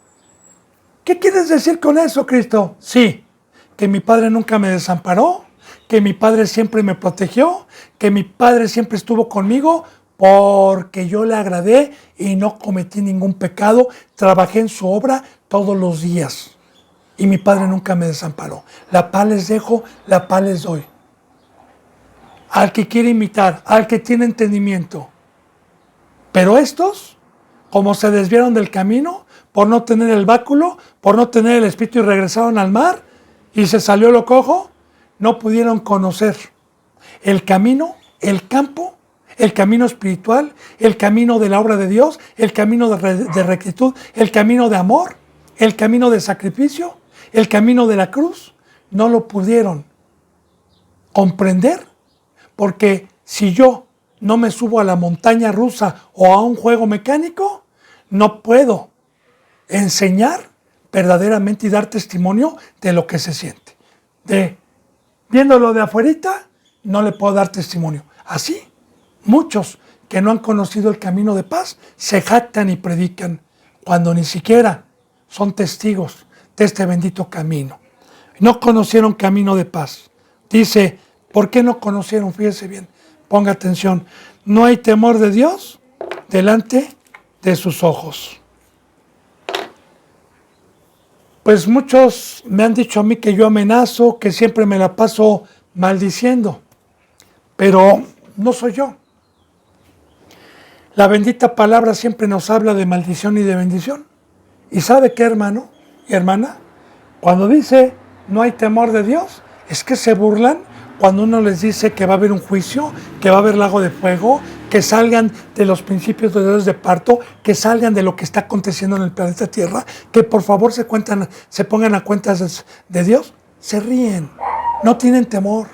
Speaker 1: ¿Qué quieres decir con eso, Cristo? Sí, que mi Padre nunca me desamparó, que mi Padre siempre me protegió, que mi Padre siempre estuvo conmigo porque yo le agradé y no cometí ningún pecado, trabajé en su obra todos los días y mi Padre nunca me desamparó. La paz les dejo, la paz les doy. Al que quiere imitar, al que tiene entendimiento. Pero estos, como se desviaron del camino, por no tener el báculo, por no tener el espíritu y regresaron al mar y se salió lo cojo, no pudieron conocer el camino, el campo, el camino espiritual, el camino de la obra de Dios, el camino de rectitud, el camino de amor, el camino de sacrificio, el camino de la cruz. No lo pudieron comprender, porque si yo no me subo a la montaña rusa o a un juego mecánico, no puedo enseñar verdaderamente y dar testimonio de lo que se siente. Viéndolo de afuerita, no le puedo dar testimonio. Así, muchos que no han conocido el camino de paz se jactan y predican cuando ni siquiera son testigos de este bendito camino. No conocieron camino de paz. Dice, ¿por qué no conocieron? Fíjese bien, ponga atención. No hay temor de Dios delante de sus ojos. Pues muchos me han dicho a mí que yo amenazo, que siempre me la paso maldiciendo, pero no soy yo. La bendita palabra siempre nos habla de maldición y de bendición. ¿Y sabe qué, hermano y hermana? Cuando dice no hay temor de Dios, es que se burlan cuando uno les dice que va a haber un juicio, que va a haber lago de fuego, que salgan de los principios de dolores de parto, que salgan de lo que está aconteciendo en el planeta Tierra, que por favor se pongan a cuentas de Dios. Se ríen, no tienen temor.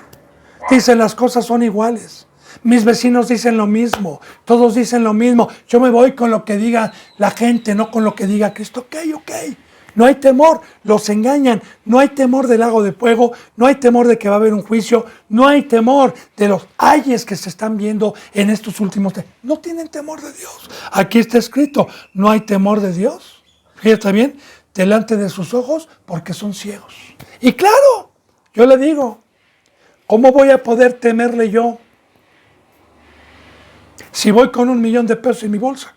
Speaker 1: Dicen las cosas son iguales. Mis vecinos dicen lo mismo, todos dicen lo mismo. Yo me voy con lo que diga la gente, no con lo que diga Cristo. Ok. No hay temor, los engañan. No hay temor del lago de fuego, no hay temor de que va a haber un juicio, no hay temor de los ayes que se están viendo en estos últimos tiempos. No tienen temor de Dios. Aquí está escrito, no hay temor de Dios. Fíjate bien, delante de sus ojos, porque son ciegos. Y claro, yo le digo, ¿cómo voy a poder temerle yo si voy con $1,000,000 en mi bolsa?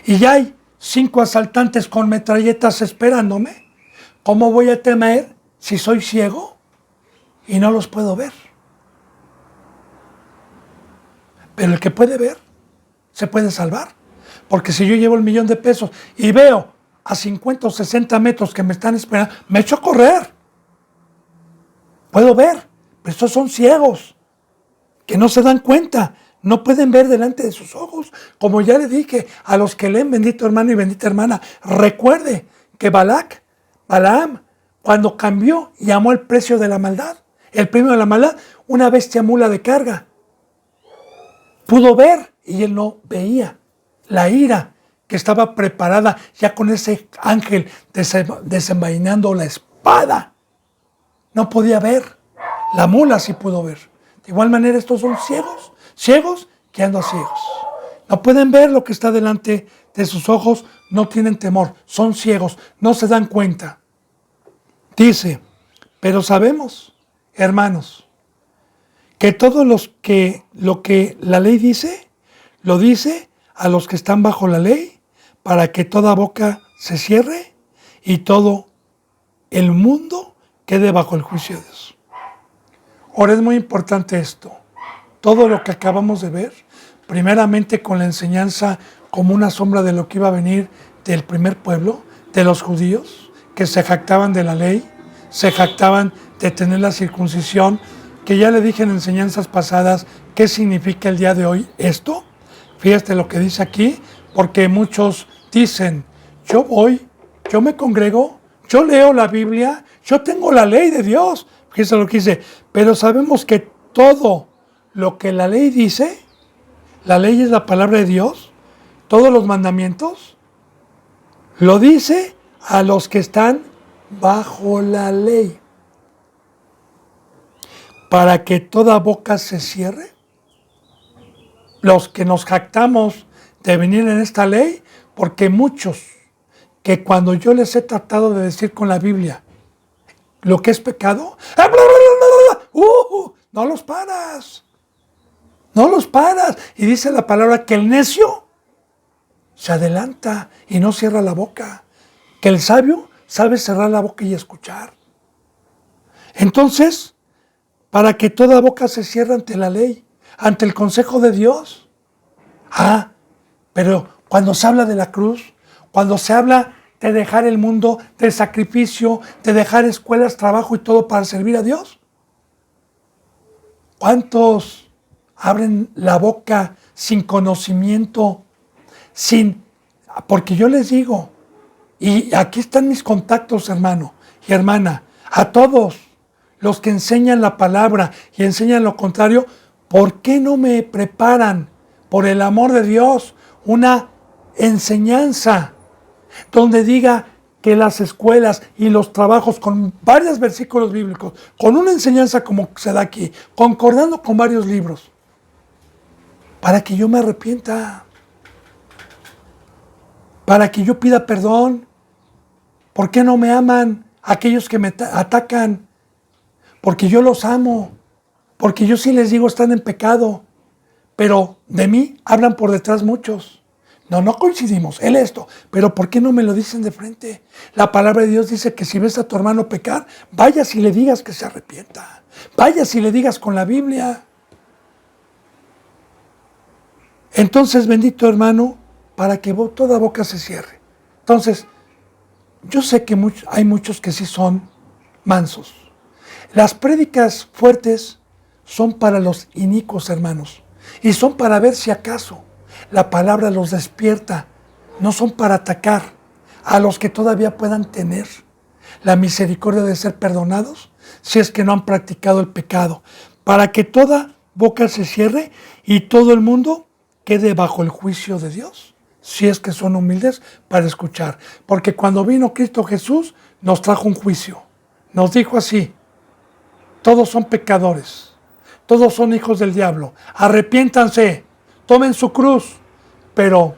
Speaker 1: Y ya hay 5 asaltantes con metralletas esperándome. ¿Cómo voy a temer si soy ciego y no los puedo ver? Pero el que puede ver, se puede salvar. Porque si yo llevo $1,000,000 y veo a 50 o 60 metros que me están esperando, me echo a correr. Puedo ver, pero estos son ciegos, que no se dan cuenta, no pueden ver delante de sus ojos. Como ya le dije a los que leen, bendito hermano y bendita hermana, recuerde que Balaam, cuando cambió y llamó el precio de la maldad, el premio de la maldad, una bestia mula de carga, pudo ver y él no veía la ira que estaba preparada ya con ese ángel desenvainando la espada. No podía ver, la mula sí pudo ver. De igual manera estos son ciegos que andan ciegos. No pueden ver lo que está delante de sus ojos, no tienen temor, son ciegos, no se dan cuenta. Dice, pero sabemos, hermanos, que todo lo que la ley dice, lo dice a los que están bajo la ley, para que toda boca se cierre y todo el mundo quede bajo el juicio de Dios. Ahora es muy importante esto. Todo lo que acabamos de ver, primeramente con la enseñanza como una sombra de lo que iba a venir del primer pueblo, de los judíos, que se jactaban de la ley, se jactaban de tener la circuncisión, que ya le dije en enseñanzas pasadas qué significa el día de hoy esto. Fíjate lo que dice aquí, porque muchos dicen, yo me congrego, yo leo la Biblia, yo tengo la ley de Dios. Fíjate lo que dice, pero sabemos que todo lo que la ley dice, la ley es la palabra de Dios, todos los mandamientos, lo dice a los que están bajo la ley, para que toda boca se cierre. Los que nos jactamos de venir en esta ley, porque muchos que cuando yo les he tratado de decir con la Biblia lo que es pecado, no los paras. No los paras. Y dice la palabra que el necio se adelanta y no cierra la boca. Que el sabio sabe cerrar la boca y escuchar. Entonces, para que toda boca se cierre ante la ley, ante el consejo de Dios. Pero cuando se habla de la cruz, cuando se habla de dejar el mundo, de sacrificio, de dejar escuelas, trabajo y todo para servir a Dios, ¿cuántos abren la boca sin conocimiento? Porque yo les digo, y aquí están mis contactos, hermano y hermana, a todos los que enseñan la palabra y enseñan lo contrario, ¿por qué no me preparan, por el amor de Dios, una enseñanza donde diga que las escuelas y los trabajos con varios versículos bíblicos, con una enseñanza como se da aquí, concordando con varios libros, para que yo me arrepienta, para que yo pida perdón? ¿Por qué no me aman aquellos que me atacan? Porque yo los amo, porque yo sí les digo están en pecado, pero de mí hablan por detrás muchos. No coincidimos, él esto, pero ¿por qué no me lo dicen de frente? La palabra de Dios dice que si ves a tu hermano pecar, vayas y le digas que se arrepienta, vayas y le digas con la Biblia. Entonces, bendito hermano, para que toda boca se cierre. Entonces, yo sé que hay muchos que sí son mansos. Las prédicas fuertes son para los inicuos, hermanos, y son para ver si acaso la palabra los despierta. No son para atacar a los que todavía puedan tener la misericordia de ser perdonados si es que no han practicado el pecado, para que toda boca se cierre y todo el mundo quede bajo el juicio de Dios, si es que son humildes para escuchar. Porque cuando vino Cristo Jesús, nos trajo un juicio. Nos dijo así: todos son pecadores, todos son hijos del diablo, arrepiéntanse, tomen su cruz. Pero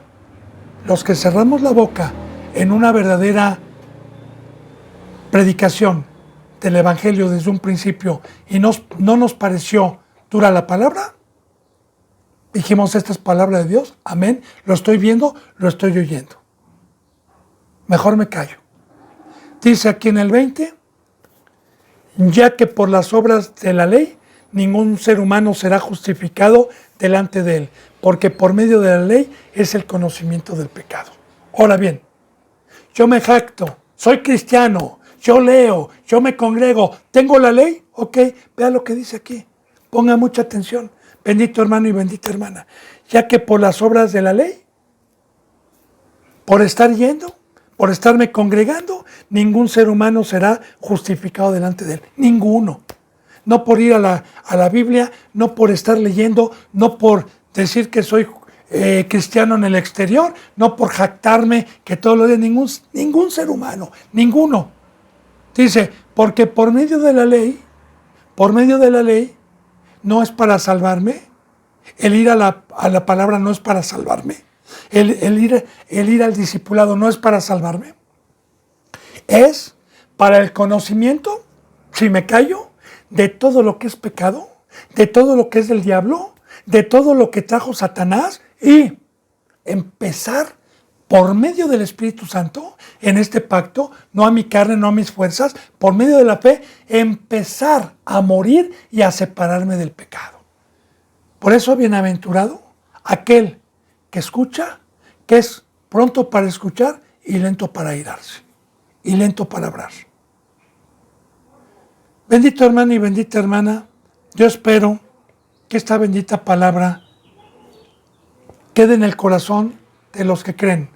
Speaker 1: los que cerramos la boca en una verdadera predicación del Evangelio desde un principio y no nos pareció dura la palabra, dijimos: esta es palabra de Dios, amén, lo estoy viendo, lo estoy oyendo. Mejor me callo. Dice aquí en el 20, ya que por las obras de la ley ningún ser humano será justificado delante de él, porque por medio de la ley es el conocimiento del pecado. Ahora bien, yo me jacto, soy cristiano, yo leo, yo me congrego, ¿tengo la ley? Ok, vea lo que dice aquí, ponga mucha atención, bendito hermano y bendita hermana, ya que por las obras de la ley, por estar yendo, por estarme congregando, ningún ser humano será justificado delante de él, ninguno. No por ir a la Biblia, no por estar leyendo, no por decir que soy cristiano en el exterior, no por jactarme que todo lo de ningún ser humano, ninguno. Dice, porque por medio de la ley, no es para salvarme, el ir a la palabra no es para salvarme, el ir al discipulado no es para salvarme, es para el conocimiento, si me callo, de todo lo que es pecado, de todo lo que es del diablo, de todo lo que trajo Satanás, y empezar por medio del Espíritu Santo en este pacto, no a mi carne, no a mis fuerzas, por medio de la fe, empezar a morir y a separarme del pecado. Por eso, bienaventurado aquel que escucha, que es pronto para escuchar y lento para airarse, y lento para hablar. Bendito hermano y bendita hermana, yo espero que esta bendita palabra quede en el corazón de los que creen.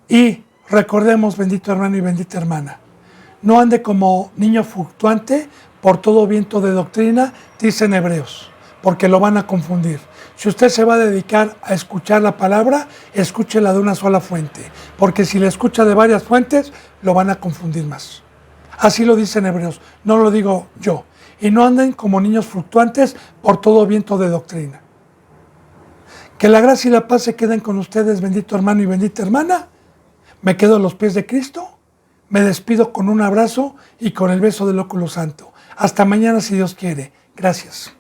Speaker 1: Y recordemos, bendito hermano y bendita hermana, no ande como niño fluctuante por todo viento de doctrina, dicen Hebreos, porque lo van a confundir. Si usted se va a dedicar a escuchar la palabra, escúchela de una sola fuente, porque si la escucha de varias fuentes, lo van a confundir más. Así lo dicen Hebreos, no lo digo yo. Y no anden como niños fluctuantes por todo viento de doctrina. Que la gracia y la paz se queden con ustedes, bendito hermano y bendita hermana. Me quedo a los pies de Cristo. Me despido con un abrazo y con el beso del óculo santo. Hasta mañana si Dios quiere. Gracias.